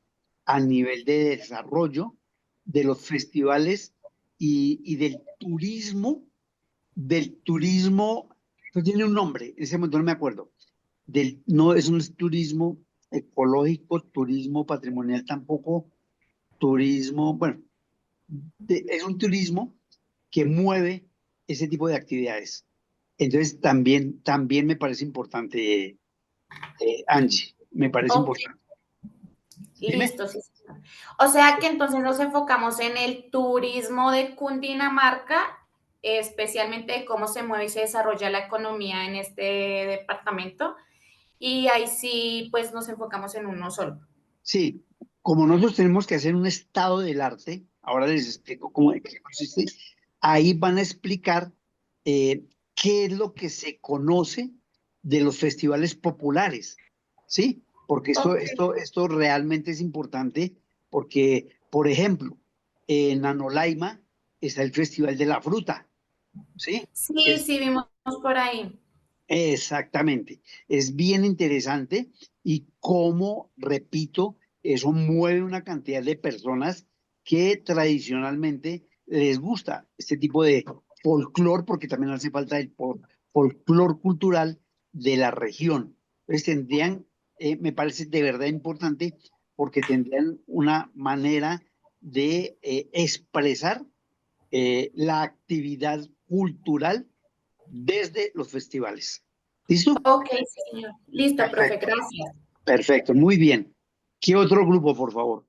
a nivel de desarrollo de los festivales y del turismo, esto tiene un nombre, en ese momento no me acuerdo, no es un turismo ecológico, turismo patrimonial tampoco, turismo, bueno, es un turismo que mueve ese tipo de actividades. Entonces, también me parece importante, Angie, me parece Ok, importante. Dime. listo, sí, señor. O sea que entonces nos enfocamos en el turismo de Cundinamarca, especialmente de cómo se mueve y se desarrolla la economía en este departamento. Y ahí sí, pues nos enfocamos en uno solo. Sí, como nosotros tenemos que hacer un estado del arte, ahora les explico cómo qué consiste, ahí van a explicar qué es lo que se conoce de los festivales populares, ¿sí? Porque Ok. esto realmente es importante porque, por ejemplo, en Anolaima está el Festival de la Fruta, ¿sí? Sí, sí, vimos por ahí. Exactamente. Es bien interesante y como, repito, eso mueve una cantidad de personas que tradicionalmente les gusta este tipo de folclore, porque también hace falta el folclore cultural de la región. Entonces tendrían, me parece de verdad importante, porque tendrían una manera de expresar la actividad cultural desde los festivales. ¿Listo? Ok, sí, señor. Listo, profe, Perfecto, gracias. perfecto, muy bien. ¿Qué otro grupo, por favor?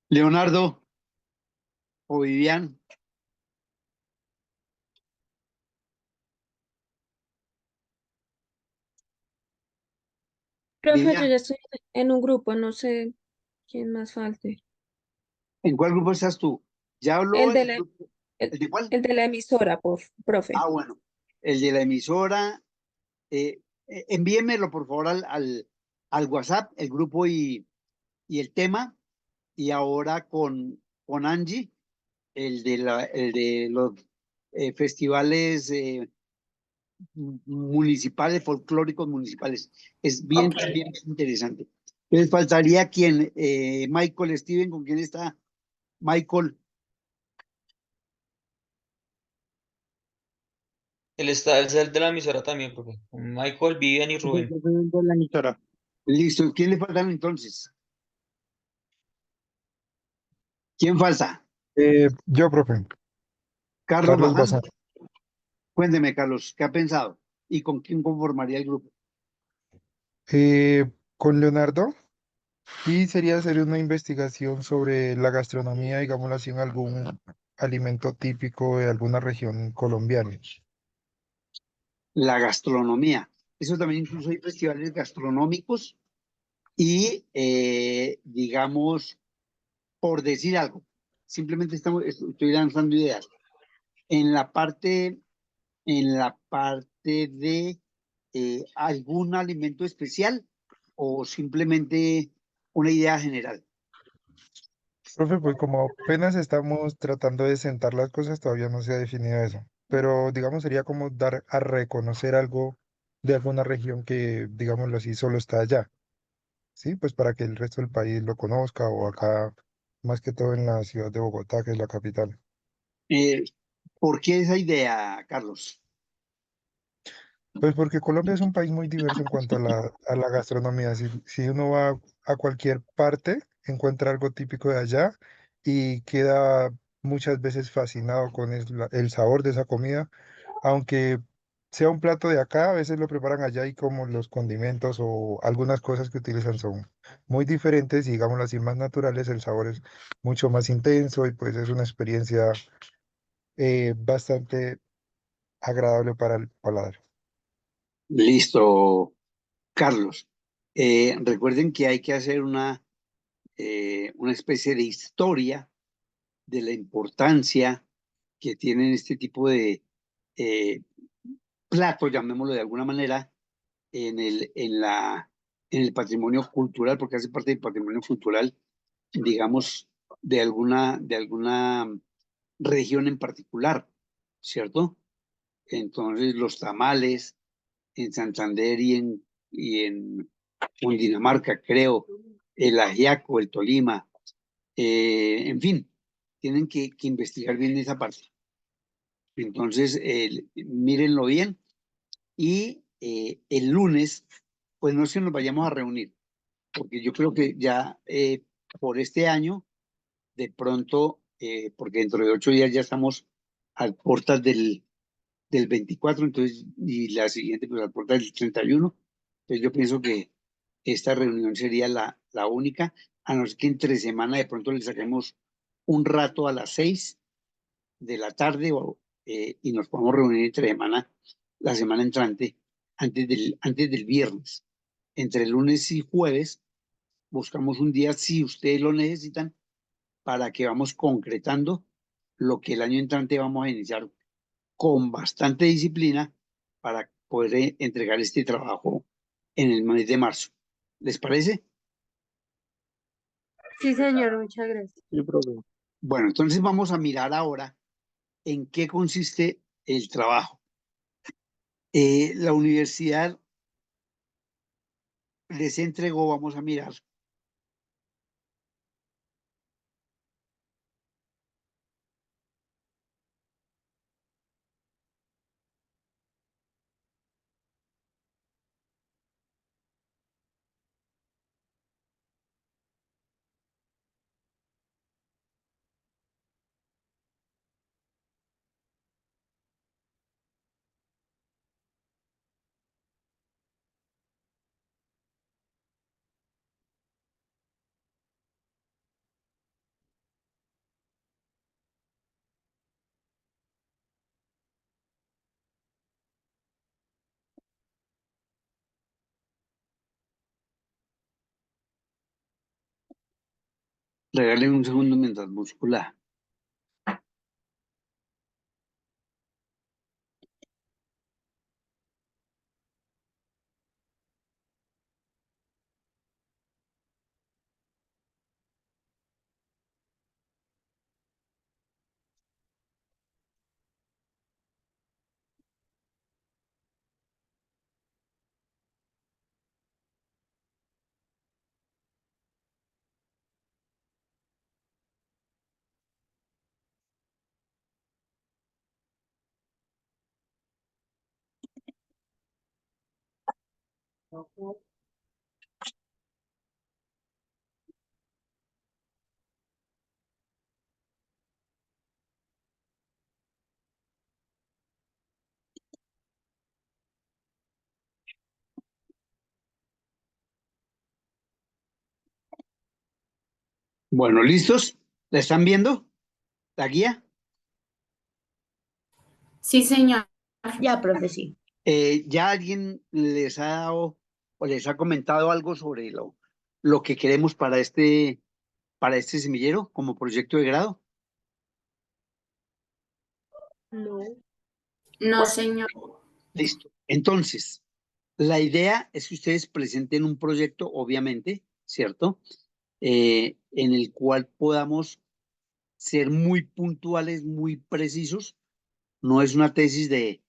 Leonardo o Vivian. Profe, yo Vivian, ya estoy en un grupo, no sé quién más falte. ¿en cuál grupo estás tú? ¿Ya habló El de el la, grupo? el, ¿El de cuál? el de la emisora, profe. Ah, bueno, el de la emisora. Envíemelo, por favor, al WhatsApp, el grupo y el tema. Y ahora con Angie, el de los festivales municipales, folclóricos municipales. Es bien, Ok. también interesante. Les faltaría quién, Michael, Steven, ¿con quién está? Michael, Él está, él es el de la emisora también, profe. Michael, Vivian y Es el Rubén. presidente de la emisora. listo. ¿Quién le faltan entonces? ¿Quién falta? Yo, profe, Carlos Carlos Bazán. Bazán. Cuénteme, Carlos, ¿qué ha pensado? ¿Y con quién conformaría el grupo? Con Leonardo, y sería hacer una investigación sobre la gastronomía, digámoslo así, en algún alimento típico de alguna región colombiana. La gastronomía. Eso también incluso hay festivales gastronómicos y, digamos, por decir algo, simplemente estoy lanzando ideas. En la parte, en la parte de algún alimento especial o simplemente una idea general. Profe, pues como apenas estamos tratando de sentar las cosas, todavía no se ha definido eso. Pero, digamos, sería como dar a reconocer algo de alguna región que, digámoslo así, solo está allá. Sí, pues para que el resto del país lo conozca o acá, más que todo en la ciudad de Bogotá, que es la capital. Eh, ¿Por qué esa idea, Carlos? Pues porque Colombia es un país muy diverso en cuanto a la gastronomía. Si uno va a cualquier parte, encuentra algo típico de allá y queda muchas veces fascinado con el sabor de esa comida, aunque sea un plato de acá, a veces lo preparan allá y como los condimentos o algunas cosas que utilizan son muy diferentes y digámoslo así, más naturales, el sabor es mucho más intenso y pues es una experiencia bastante agradable para el paladar. Listo, Carlos. Recuerden que hay que hacer una especie de historia de la importancia que tienen este tipo de eh, platos, llamémoslo de alguna manera, en la en el patrimonio cultural, porque hace parte del patrimonio cultural, digamos, de alguna región en particular, ¿cierto? Entonces, los tamales en Santander y en Cundinamarca, creo, el ajiaco, el Tolima, en fin, tienen que investigar bien esa parte. Entonces, mírenlo bien y el lunes, pues no es que nos vayamos a reunir, porque yo creo que ya por este año, de pronto, porque dentro de 8 días ya estamos a puertas del 24, entonces, y la siguiente, pues a puertas del 31. Entonces yo pienso que esta reunión sería la única, a no ser que entre semana de pronto le saquemos un rato a las 6 de la tarde y nos podamos reunir entre semana, la semana entrante, antes del viernes. Entre lunes y jueves buscamos un día, si ustedes lo necesitan, para que vamos concretando lo que el año entrante vamos a iniciar con bastante disciplina para poder entregar este trabajo en el mes de marzo. ¿Les parece? Sí, señor, muchas gracias. Sí, profe. Bueno, entonces vamos a mirar ahora en qué consiste el trabajo. La universidad les entregó, vamos a mirar, regalen un segundo mientras busco la. Bueno, ¿listos? ¿La están viendo? ¿La guía? Sí, señor. Ya, profe, sí. ¿Ya alguien les ha dado o les ha comentado algo sobre lo que queremos para este semillero como proyecto de grado? No. No, Bueno, señor. listo. Entonces, la idea es que ustedes presenten un proyecto, obviamente, ¿cierto? En el cual podamos ser muy puntuales, muy precisos. No es una tesis de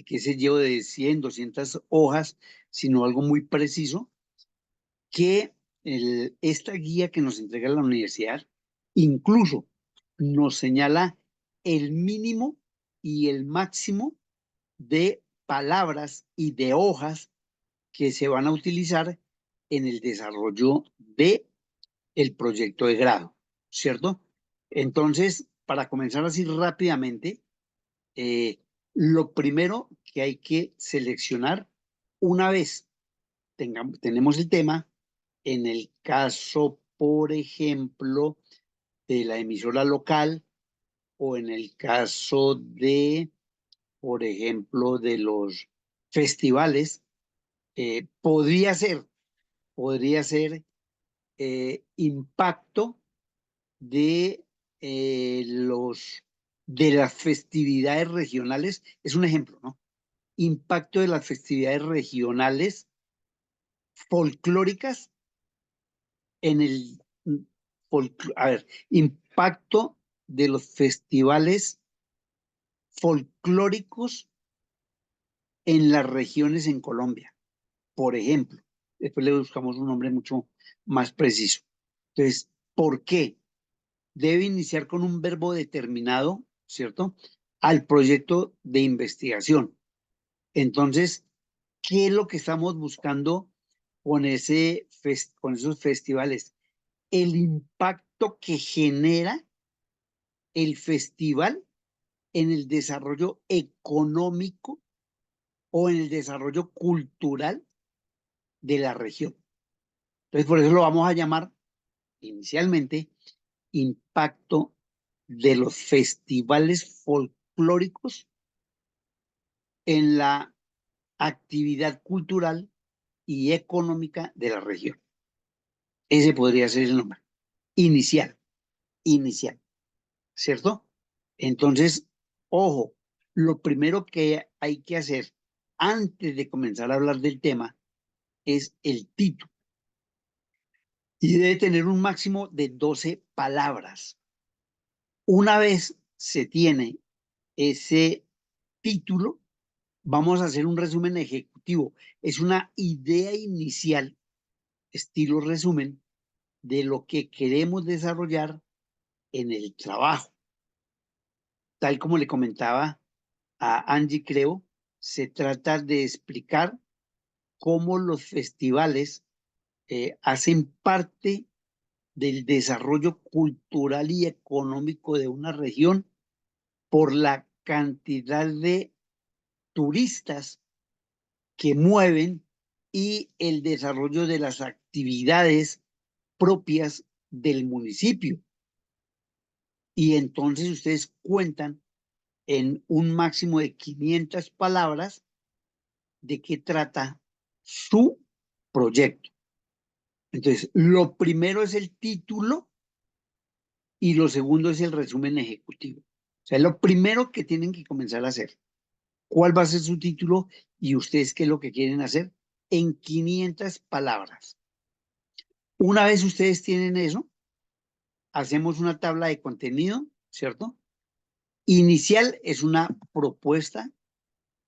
qué sé yo, de 100, 200 hojas, sino algo muy preciso que esta guía que nos entrega la universidad incluso nos señala el mínimo y el máximo de palabras y de hojas que se van a utilizar en el desarrollo de el proyecto de grado, ¿cierto? Entonces, para comenzar así rápidamente, lo primero que hay que seleccionar una vez tenemos el tema, en el caso, por ejemplo, de la emisora local o en el caso de, por ejemplo, de los festivales, podría ser impacto de de las festividades regionales, es un ejemplo, ¿no? Impacto de las festividades regionales folclóricas en el impacto de los festivales folclóricos en las regiones en Colombia, por ejemplo. Después le buscamos un nombre mucho más preciso. Entonces, ¿por qué? Debe iniciar con un verbo determinado, ¿cierto? Al proyecto de investigación. Entonces, ¿qué es lo que estamos buscando con esos festivales? El impacto que genera el festival en el desarrollo económico o en el desarrollo cultural de la región. Entonces, por eso lo vamos a llamar inicialmente impacto de los festivales folclóricos en la actividad cultural y económica de la región. Ese podría ser el nombre. Inicial, ¿cierto? Entonces, ojo, lo primero que hay que hacer antes de comenzar a hablar del tema es el título. Y debe tener un máximo de 12 palabras. Una vez se tiene ese título, vamos a hacer un resumen ejecutivo. Es una idea inicial, estilo resumen, de lo que queremos desarrollar en el trabajo. Tal como le comentaba a Angie, creo, se trata de explicar cómo los festivales hacen parte del desarrollo cultural y económico de una región por la cantidad de turistas que mueven y el desarrollo de las actividades propias del municipio. Y entonces ustedes cuentan en un máximo de 500 palabras de qué trata su proyecto. Entonces, lo primero es el título y lo segundo es el resumen ejecutivo. O sea, lo primero que tienen que comenzar a hacer. ¿Cuál va a ser su título y ustedes qué es lo que quieren hacer? En 500 palabras. Una vez ustedes tienen eso, hacemos una tabla de contenido, ¿cierto? Inicial es una propuesta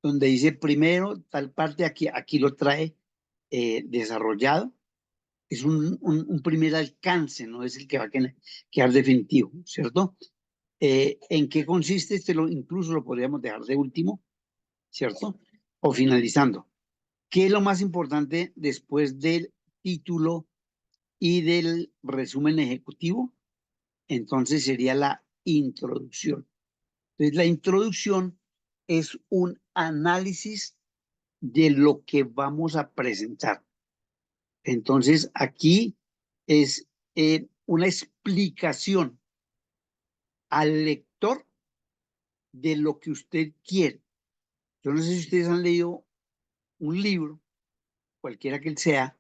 donde dice primero tal parte, aquí lo trae desarrollado. Es un primer alcance, no es el que va a quedar definitivo, ¿cierto? ¿En qué consiste? Incluso lo podríamos dejar de último, ¿cierto? O finalizando. ¿Qué es lo más importante después del título y del resumen ejecutivo? Entonces sería la introducción. Entonces la introducción es un análisis de lo que vamos a presentar. Entonces aquí es una explicación al lector de lo que usted quiere. Yo no sé si ustedes han leído un libro, cualquiera que él sea,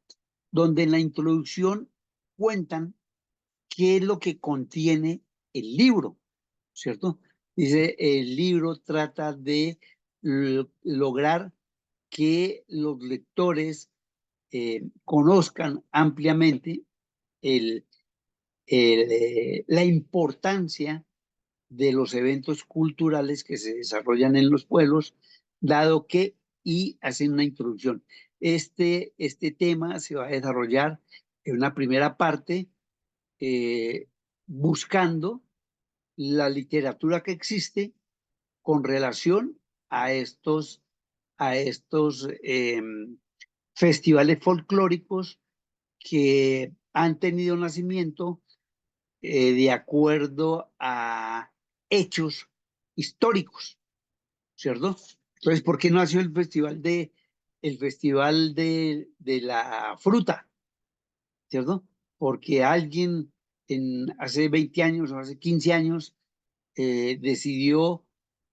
donde en la introducción cuentan qué es lo que contiene el libro, ¿cierto? Dice, el libro trata de lograr que los lectores conozcan ampliamente la importancia de los eventos culturales que se desarrollan en los pueblos, dado que, y hacen una introducción. Este tema se va a desarrollar en una primera parte buscando la literatura que existe con relación a estos festivales folclóricos que han tenido nacimiento de acuerdo a hechos históricos, ¿cierto? Entonces, ¿por qué no nació el festival de la fruta? ¿Cierto? Porque alguien hace 20 años o hace 15 años decidió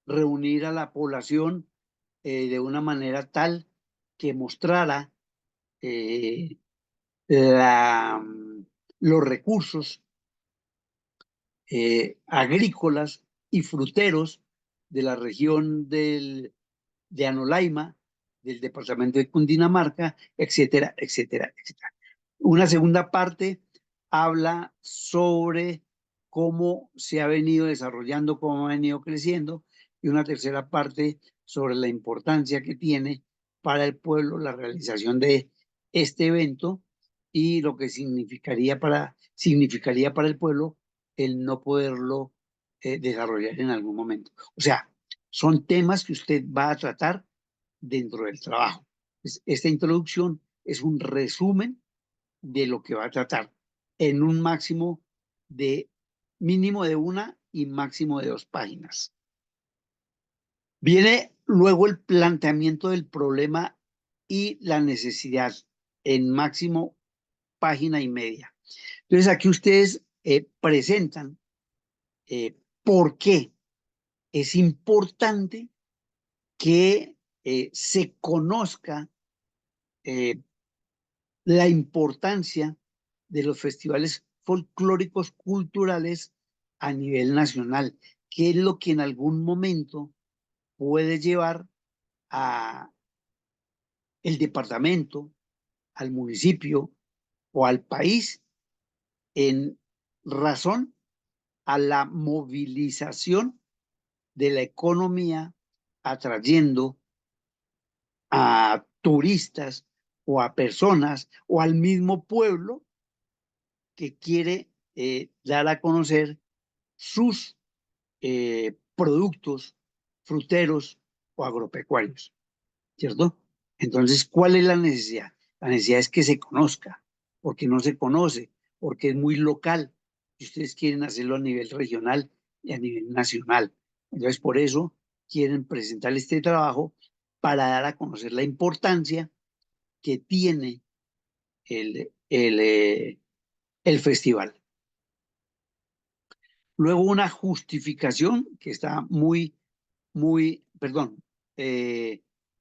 reunir a la población de una manera tal que mostrara eh, los recursos agrícolas y fruteros de la región de Anolaima, del departamento de Cundinamarca, etcétera, etcétera, etcétera. Una segunda parte habla sobre cómo se ha venido desarrollando, cómo ha venido creciendo, y una tercera parte sobre la importancia que tiene para el pueblo la realización de este evento y lo que significaría para el pueblo el no poderlo desarrollar en algún momento. O sea, son temas que usted va a tratar dentro del trabajo. Esta introducción es un resumen de lo que va a tratar en un mínimo de 1 y máximo de 2 páginas. Viene luego el planteamiento del problema y la necesidad en máximo página y media. Entonces aquí ustedes presentan por qué es importante que se conozca la importancia de los festivales folclóricos culturales a nivel nacional, que es lo que en algún momento puede llevar a el departamento, al municipio o al país en razón a la movilización de la economía, atrayendo a turistas o a personas o al mismo pueblo que quiere dar a conocer sus productos fruteros o agropecuarios, ¿cierto? Entonces, ¿cuál es la necesidad? La necesidad es que se conozca, porque no se conoce, porque es muy local, y ustedes quieren hacerlo a nivel regional y a nivel nacional. Entonces, por eso quieren presentar este trabajo para dar a conocer la importancia que tiene el festival. Luego una justificación que está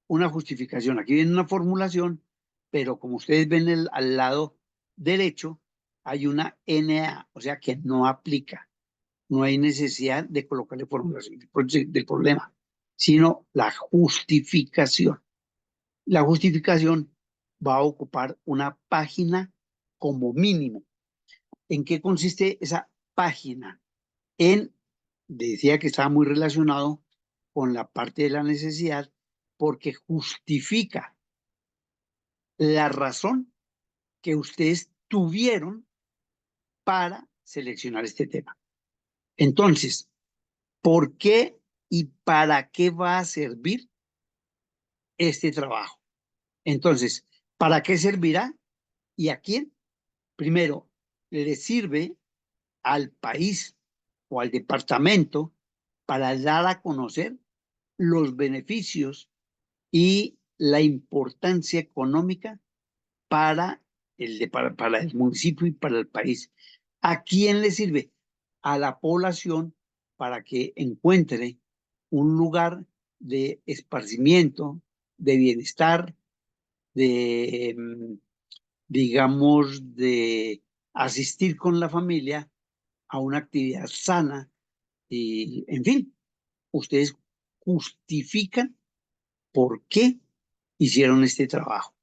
una justificación. Aquí viene una formulación, pero como ustedes ven al lado derecho, hay una NA, o sea que no aplica. No hay necesidad de colocarle formulación del problema, sino la justificación. La justificación va a ocupar una página como mínimo. ¿En qué consiste esa página? Decía que estaba muy relacionado con la parte de la necesidad porque justifica la razón que ustedes tuvieron para seleccionar este tema. Entonces, ¿por qué y para qué va a servir este trabajo? Entonces, ¿para qué servirá y a quién? Primero, le sirve al país o al departamento para dar a conocer los beneficios y la importancia económica para para el municipio y para el país. ¿A quién le sirve? A la población para que encuentre un lugar de esparcimiento, de bienestar, digamos, de asistir con la familia a una actividad sana y, en fin, ustedes justifican por qué hicieron este trabajo.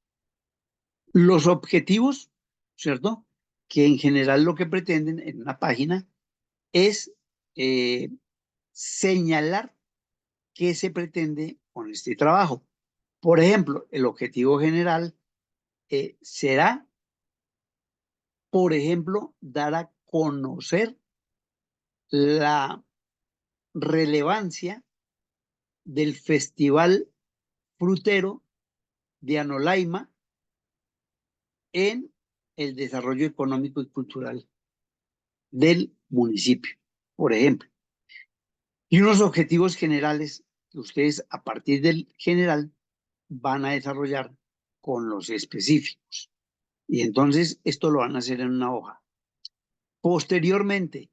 Los objetivos, ¿cierto? Que en general lo que pretenden en una página es señalar qué se pretende con este trabajo. Por ejemplo, el objetivo general será, por ejemplo, dar a conocer la relevancia del Festival Frutero de Anolaima en el desarrollo económico y cultural del municipio, por ejemplo. Y unos objetivos generales que ustedes a partir del general van a desarrollar con los específicos. Y entonces esto lo van a hacer en una hoja. Posteriormente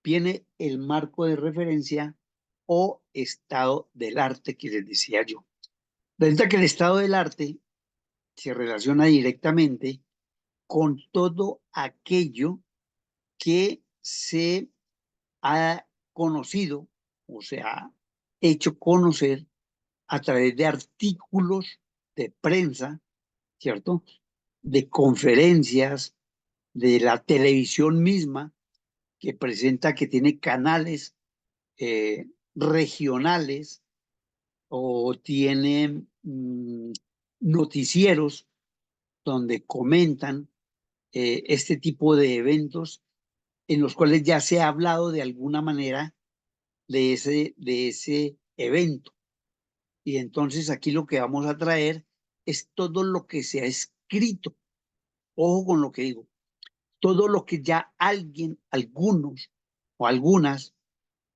viene el marco de referencia o estado del arte que les decía yo. Resulta que el estado del arte se relaciona directamente con todo aquello que se ha conocido o se ha hecho conocer a través de artículos de prensa, ¿cierto? De conferencias, de la televisión misma, que presenta que tiene canales regionales o tiene noticieros donde comentan este tipo de eventos en los cuales ya se ha hablado de alguna manera de ese evento. Y entonces aquí lo que vamos a traer es todo lo que se ha escrito. Ojo con lo que digo. Todo lo que ya algunos o algunas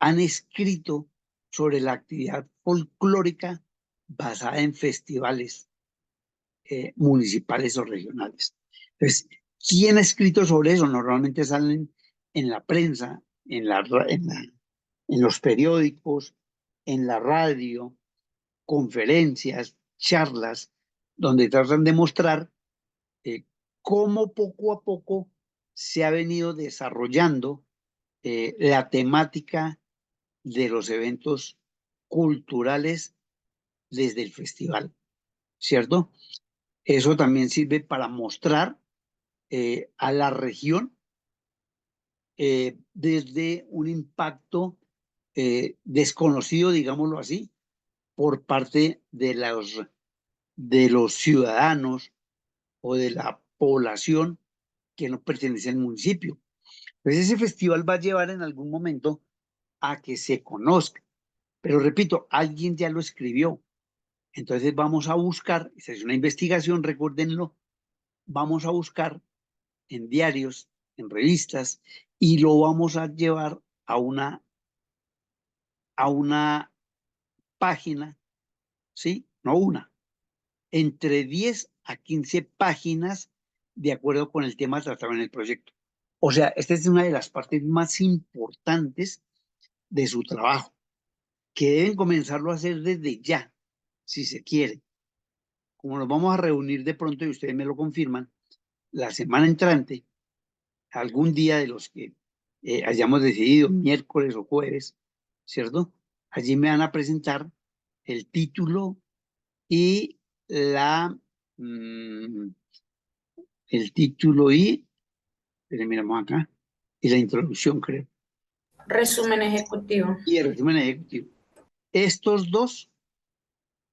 han escrito sobre la actividad folclórica basada en festivales municipales o regionales. Entonces, ¿quién ha escrito sobre eso? Normalmente salen en la prensa, en los periódicos, en la radio, conferencias, charlas, donde tratan de mostrar cómo poco a poco se ha venido desarrollando la temática de los eventos culturales desde el festival, ¿cierto? Eso también sirve para mostrar a la región desde un impacto desconocido, digámoslo así, por parte de los ciudadanos o de la población que no pertenece al municipio. Entonces ese festival va a llevar en algún momento a que se conozca. Pero repito, alguien ya lo escribió. Entonces vamos a buscar, esa es una investigación, recuérdenlo, vamos a buscar en diarios, en revistas, y lo vamos a llevar a una página, ¿sí? No una, entre 10 a 15 páginas de acuerdo con el tema tratado en el proyecto. O sea, esta es una de las partes más importantes de su trabajo, que deben comenzarlo a hacer desde ya, si se quiere. Como nos vamos a reunir de pronto y ustedes me lo confirman, la semana entrante, algún día de los que hayamos decidido, miércoles o jueves, ¿cierto? Allí me van a presentar el título y el título y, miramos acá, y la introducción, creo. Resumen ejecutivo. Y el resumen ejecutivo. Estos dos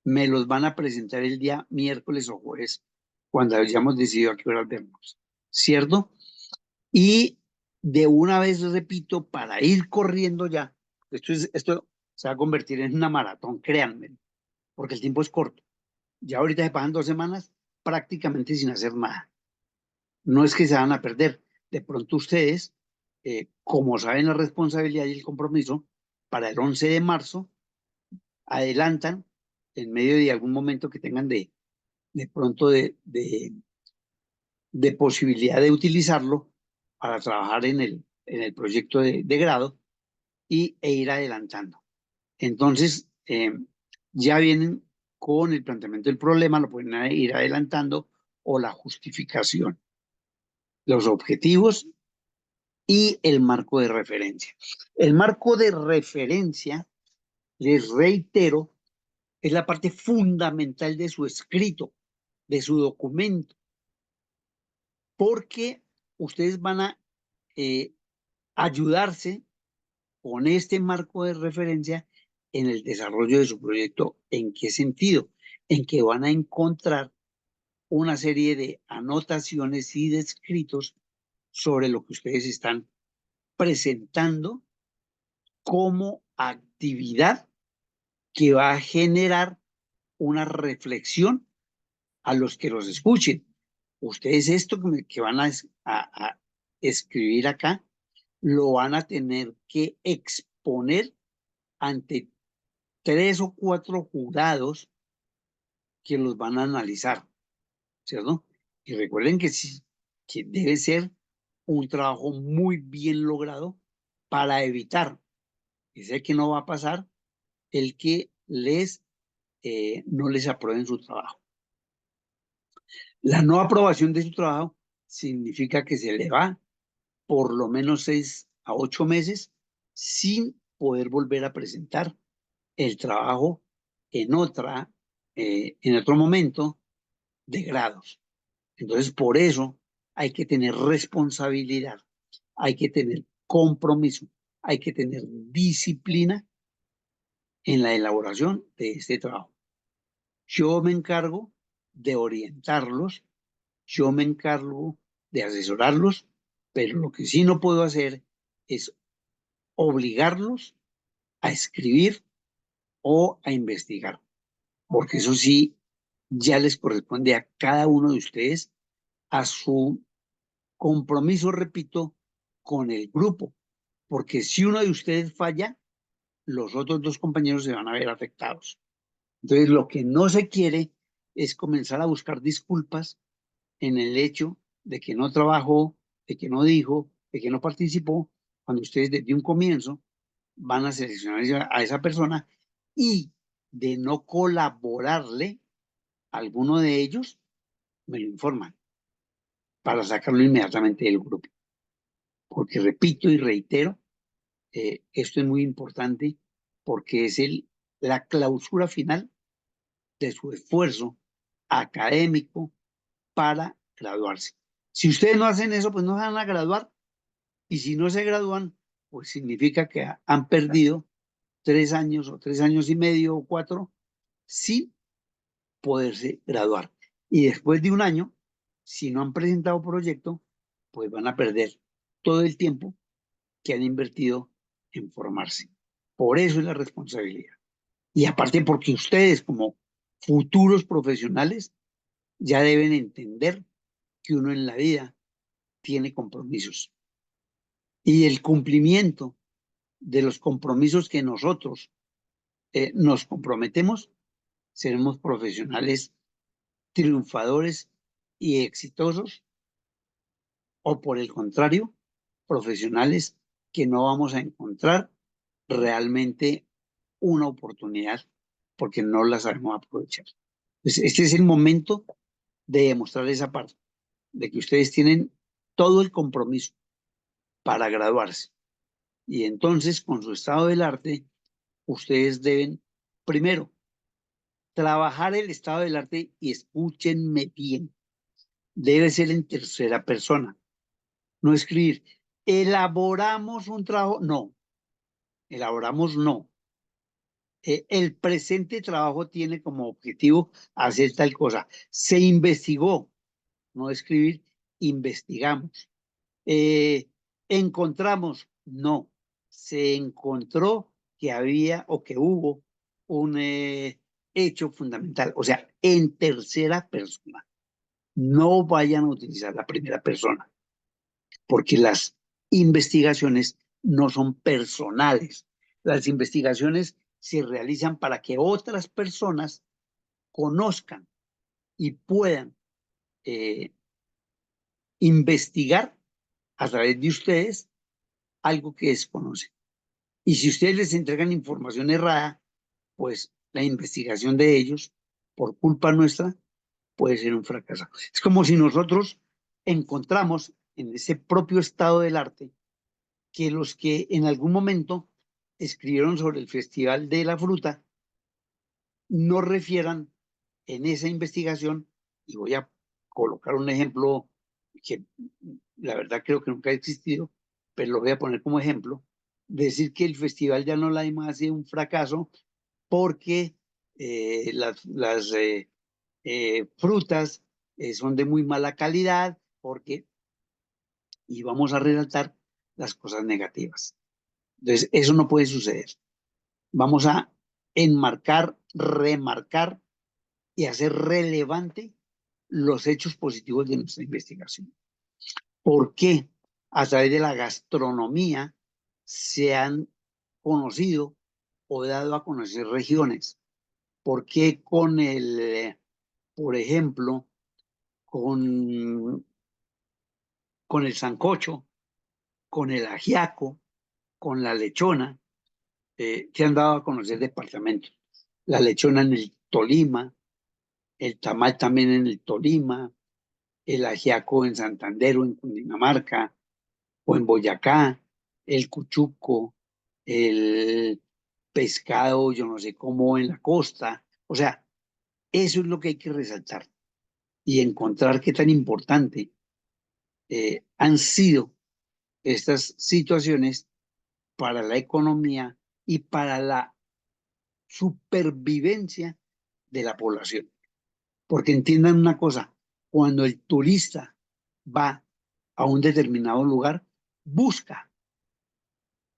me los van a presentar el día miércoles o jueves, cuando hayamos decidido a qué hora vernos, ¿cierto? Y de una vez, repito, para ir corriendo ya, esto se va a convertir en una maratón, créanme, porque el tiempo es corto. Ya ahorita se pasan 2 semanas prácticamente sin hacer nada. No es que se van a perder. De pronto ustedes, como saben la responsabilidad y el compromiso, para el 11 de marzo, adelantan en medio de algún momento que tengan de pronto de posibilidad de utilizarlo para trabajar en el proyecto de grado e ir adelantando. Entonces, ya vienen con el planteamiento del problema, lo pueden ir adelantando, o la justificación, los objetivos y el marco de referencia. El marco de referencia, les reitero, es la parte fundamental de su escrito, de su documento, porque ustedes van a ayudarse con este marco de referencia en el desarrollo de su proyecto. ¿En qué sentido? En que van a encontrar una serie de anotaciones y de escritos sobre lo que ustedes están presentando como actividad que va a generar una reflexión a los que los escuchen. Ustedes esto que van a escribir acá, lo van a tener que exponer ante 3 o 4 jurados que los van a analizar, ¿cierto? Y recuerden que debe ser un trabajo muy bien logrado para evitar, y sé que no va a pasar, el que no les aprueben su trabajo. La no aprobación de su trabajo significa que se le va por lo menos 6 a 8 meses sin poder volver a presentar el trabajo en otra en otro momento, de grados. Entonces, por eso hay que tener responsabilidad, hay que tener compromiso, hay que tener disciplina en la elaboración de este trabajo. Yo me encargo de orientarlos, yo me encargo de asesorarlos, pero lo que sí no puedo hacer es obligarlos a escribir o a investigar, porque eso sí ya les corresponde a cada uno de ustedes, a su compromiso, repito, con el grupo, porque si uno de ustedes falla, los otros dos compañeros se van a ver afectados. Entonces, lo que no se quiere es comenzar a buscar disculpas en el hecho de que no trabajó, de que no dijo, de que no participó, cuando ustedes desde un comienzo van a seleccionar a esa persona y de no colaborarle a alguno de ellos, me lo informan para sacarlo inmediatamente del grupo. Porque repito y reitero, esto es muy importante porque es la clausura final de su esfuerzo académico para graduarse. Si ustedes no hacen eso, pues no se van a graduar, y si no se gradúan, pues significa que han perdido 3 años o 3 años y medio o 4 sin poderse graduar. Y después de un año, si no han presentado proyecto, pues van a perder todo el tiempo que han invertido en formarse. Por eso es la responsabilidad. Y aparte porque ustedes como futuros profesionales ya deben entender que uno en la vida tiene compromisos. Y el cumplimiento de los compromisos que nosotros nos comprometemos, seremos profesionales triunfadores y exitosos, o por el contrario, profesionales que no vamos a encontrar realmente una oportunidad porque no la sabemos aprovechar. Pues este es el momento de demostrar esa parte, de que ustedes tienen todo el compromiso para graduarse. Y entonces, con su estado del arte, ustedes deben, primero, trabajar el estado del arte, y escúchenme bien, debe ser en tercera persona, no escribir, elaboramos un trabajo, no, elaboramos no. El presente trabajo tiene como objetivo hacer tal cosa. Se investigó, no escribir, investigamos. Encontramos, no. Se encontró que había o que hubo un hecho fundamental, o sea, en tercera persona. No vayan a utilizar la primera persona, porque las investigaciones no son personales. Las investigaciones se realizan para que otras personas conozcan y puedan investigar a través de ustedes algo que desconocen. Y si ustedes les entregan información errada, pues la investigación de ellos, por culpa nuestra, puede ser un fracaso. Es como si nosotros encontramos en ese propio estado del arte que los que en algún momento escribieron sobre el Festival de la Fruta no refieran en esa investigación, y voy a colocar un ejemplo que la verdad creo que nunca ha existido, pero lo voy a poner como ejemplo, decir que el Festival de Anolaima ha sido un fracaso porque las frutas son de muy mala calidad, porque, y vamos a resaltar las cosas negativas. Entonces, eso no puede suceder. Vamos a enmarcar, remarcar y hacer relevante los hechos positivos de nuestra investigación. ¿Por qué? A través de la gastronomía se han conocido o dado a conocer regiones. ¿Por qué con por ejemplo, con el sancocho, con el ajiaco, con la lechona, se han dado a conocer departamentos? La lechona en el Tolima, el tamal también en el Tolima, el ajiaco en Santander o en Cundinamarca o en Boyacá, el cuchuco, el pescado, yo no sé cómo, en la costa. O sea, Eso es lo que hay que resaltar y encontrar qué tan importante han sido estas situaciones para la economía y para la supervivencia de la población. Porque entiendan una cosa, cuando el turista va a un determinado lugar, busca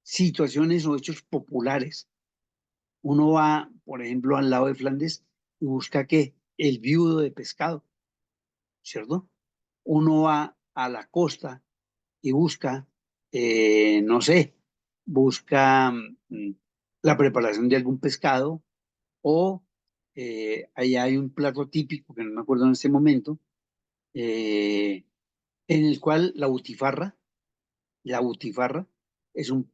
situaciones o hechos populares. Uno va, por ejemplo, al lado de Flandes y busca que el viudo de pescado, ¿cierto? Uno va a la costa y busca, no sé, busca la preparación de algún pescado o allá hay un plato típico que no me acuerdo en este momento, en el cual la butifarra es un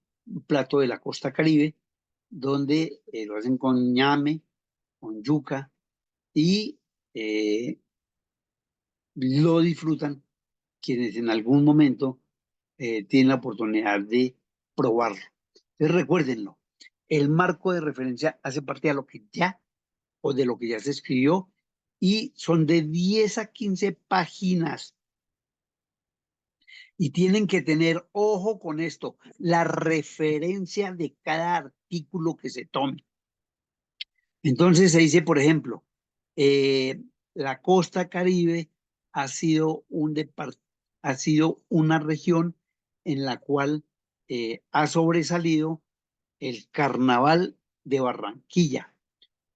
plato de la costa Caribe donde lo hacen con ñame, con yuca y lo disfrutan quienes en algún momento tienen la oportunidad de probarlo. Entonces recuérdenlo, el marco de referencia hace parte de lo que ya o de lo que ya se escribió y son de 10 a 15 páginas. Y tienen que tener ojo con esto, la referencia de cada artículo que se tome. Entonces se dice, por ejemplo, la costa Caribe ha sido, ha sido una región en la cual ha sobresalido el carnaval de Barranquilla,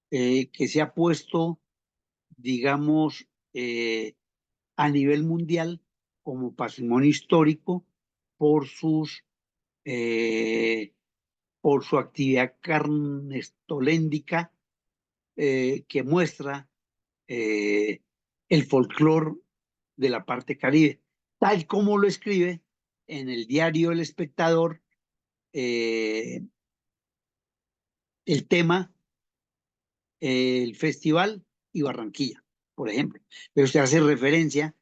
que se ha puesto, digamos, a nivel mundial como patrimonio histórico por sus por su actividad carnestoléndica que muestra el folclore de la parte caribe, tal como lo escribe en el diario El Espectador el tema, el festival y Barranquilla, por ejemplo. Pero usted hace referencia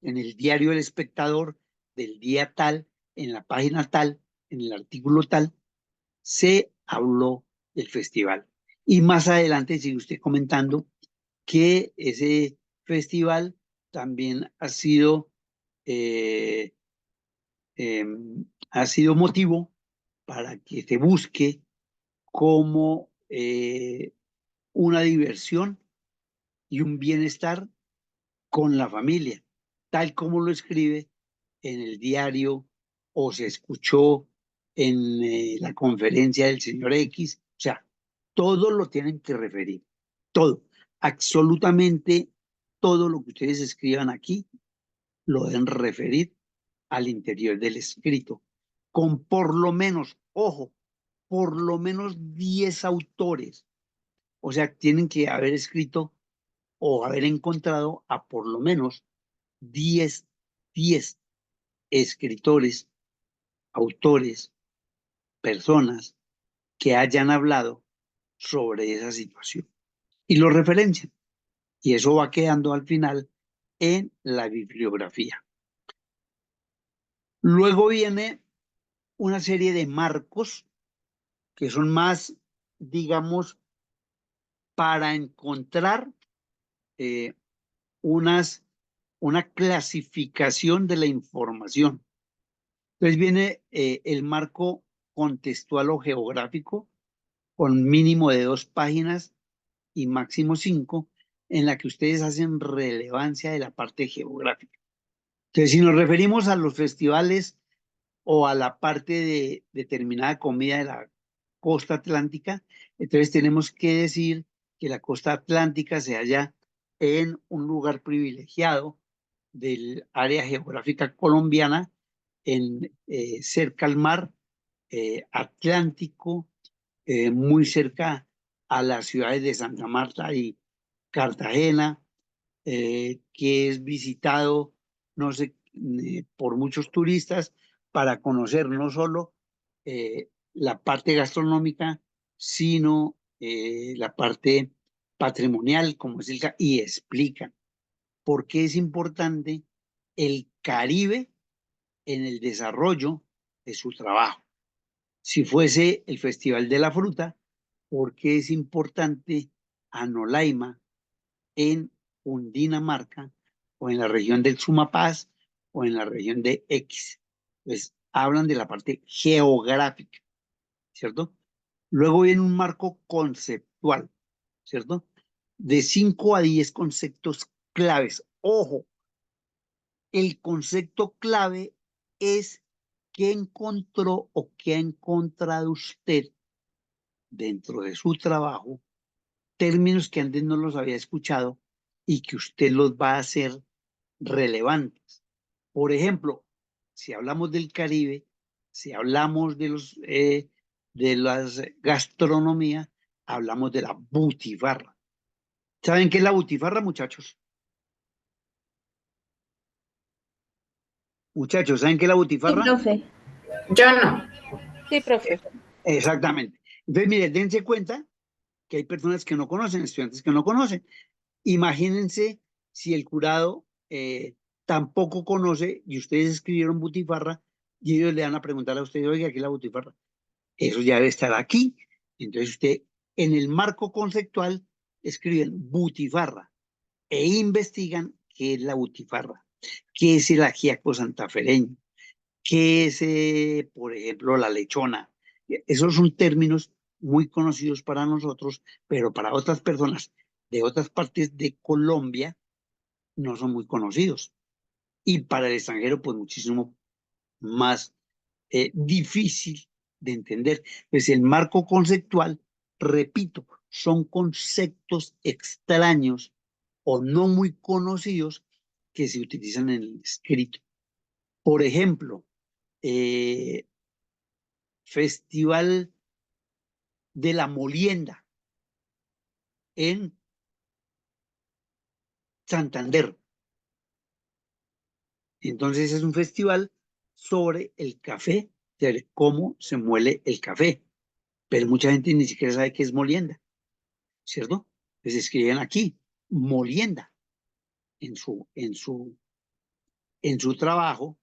en el diario El Espectador del día tal, en la página tal, en el artículo tal, se habló del festival. Y más adelante sigue usted comentando que ese festival también eh, ha sido motivo para que se busque como una diversión y un bienestar con la familia, tal como lo escribe en el diario o se escuchó en la conferencia del señor X. O sea, todo lo tienen que referir, todo, absolutamente todo lo que ustedes escriban aquí lo deben referir al interior del escrito, con por lo menos, ojo, por lo menos 10 autores. O sea, tienen que haber escrito o haber encontrado a por lo menos 10 escritores, autores, personas que hayan hablado sobre esa situación y lo referencian. Y eso va quedando al final en la bibliografía. Luego viene una serie de marcos que son más, digamos, para encontrar eh, una clasificación de la información. Entonces viene el marco contextual o geográfico con mínimo de 2 páginas y máximo 5, en la que ustedes hacen relevancia de la parte geográfica. Entonces, si nos referimos a los festivales o a la parte de determinada comida de la costa atlántica, entonces tenemos que decir que la costa atlántica se halla en un lugar privilegiado del área geográfica colombiana, cerca al mar Atlántico, muy cerca a las ciudades de Santa Marta y Cartagena, que es visitado, no sé, por muchos turistas para conocer no solo la parte gastronómica, sino la parte patrimonial, como es y explican por qué es importante el Caribe en el desarrollo de su trabajo. Si fuese el Festival de la Fruta, ¿por qué es importante Anolaima en Cundinamarca o en la región del Sumapaz o en la región de X. Pues hablan de la parte geográfica, ¿cierto? Luego viene un marco conceptual, ¿cierto? De 5 a 10 conceptos claves. Ojo, el concepto clave es qué encontró o qué ha encontrado usted dentro de su trabajo, términos que antes no los había escuchado y que usted los va a hacer relevantes. Por ejemplo, si hablamos del Caribe, si hablamos de las gastronomía, hablamos de la butifarra. ¿Saben qué es la butifarra, muchachos? Muchachos, ¿saben qué es la Sí, butifarra? profe. Yo no. Sí, profe. Exactamente. Entonces, mire, dense cuenta que hay personas que no conocen, estudiantes que no conocen. Imagínense si el jurado tampoco conoce y ustedes escribieron butifarra y ellos le van a preguntar a ustedes, oiga, ¿qué es la butifarra? Eso ya debe estar aquí. Entonces usted, en el marco conceptual, escriben butifarra e investigan qué es la butifarra, qué es el ajiaco santafereño, qué es, por ejemplo, la lechona. Esos son términos muy conocidos para nosotros, pero para otras personas de otras partes de Colombia no son muy conocidos. Y para el extranjero, pues muchísimo más difícil de entender. Pues el marco conceptual, repito, son conceptos extraños o no muy conocidos que se utilizan en el escrito. Por ejemplo, Festival de la Molienda en Santander. Entonces es un festival sobre el café, sobre cómo se muele el café. Pero mucha gente ni siquiera sabe qué es molienda, ¿cierto? Pues escriben aquí, molienda, en su trabajo,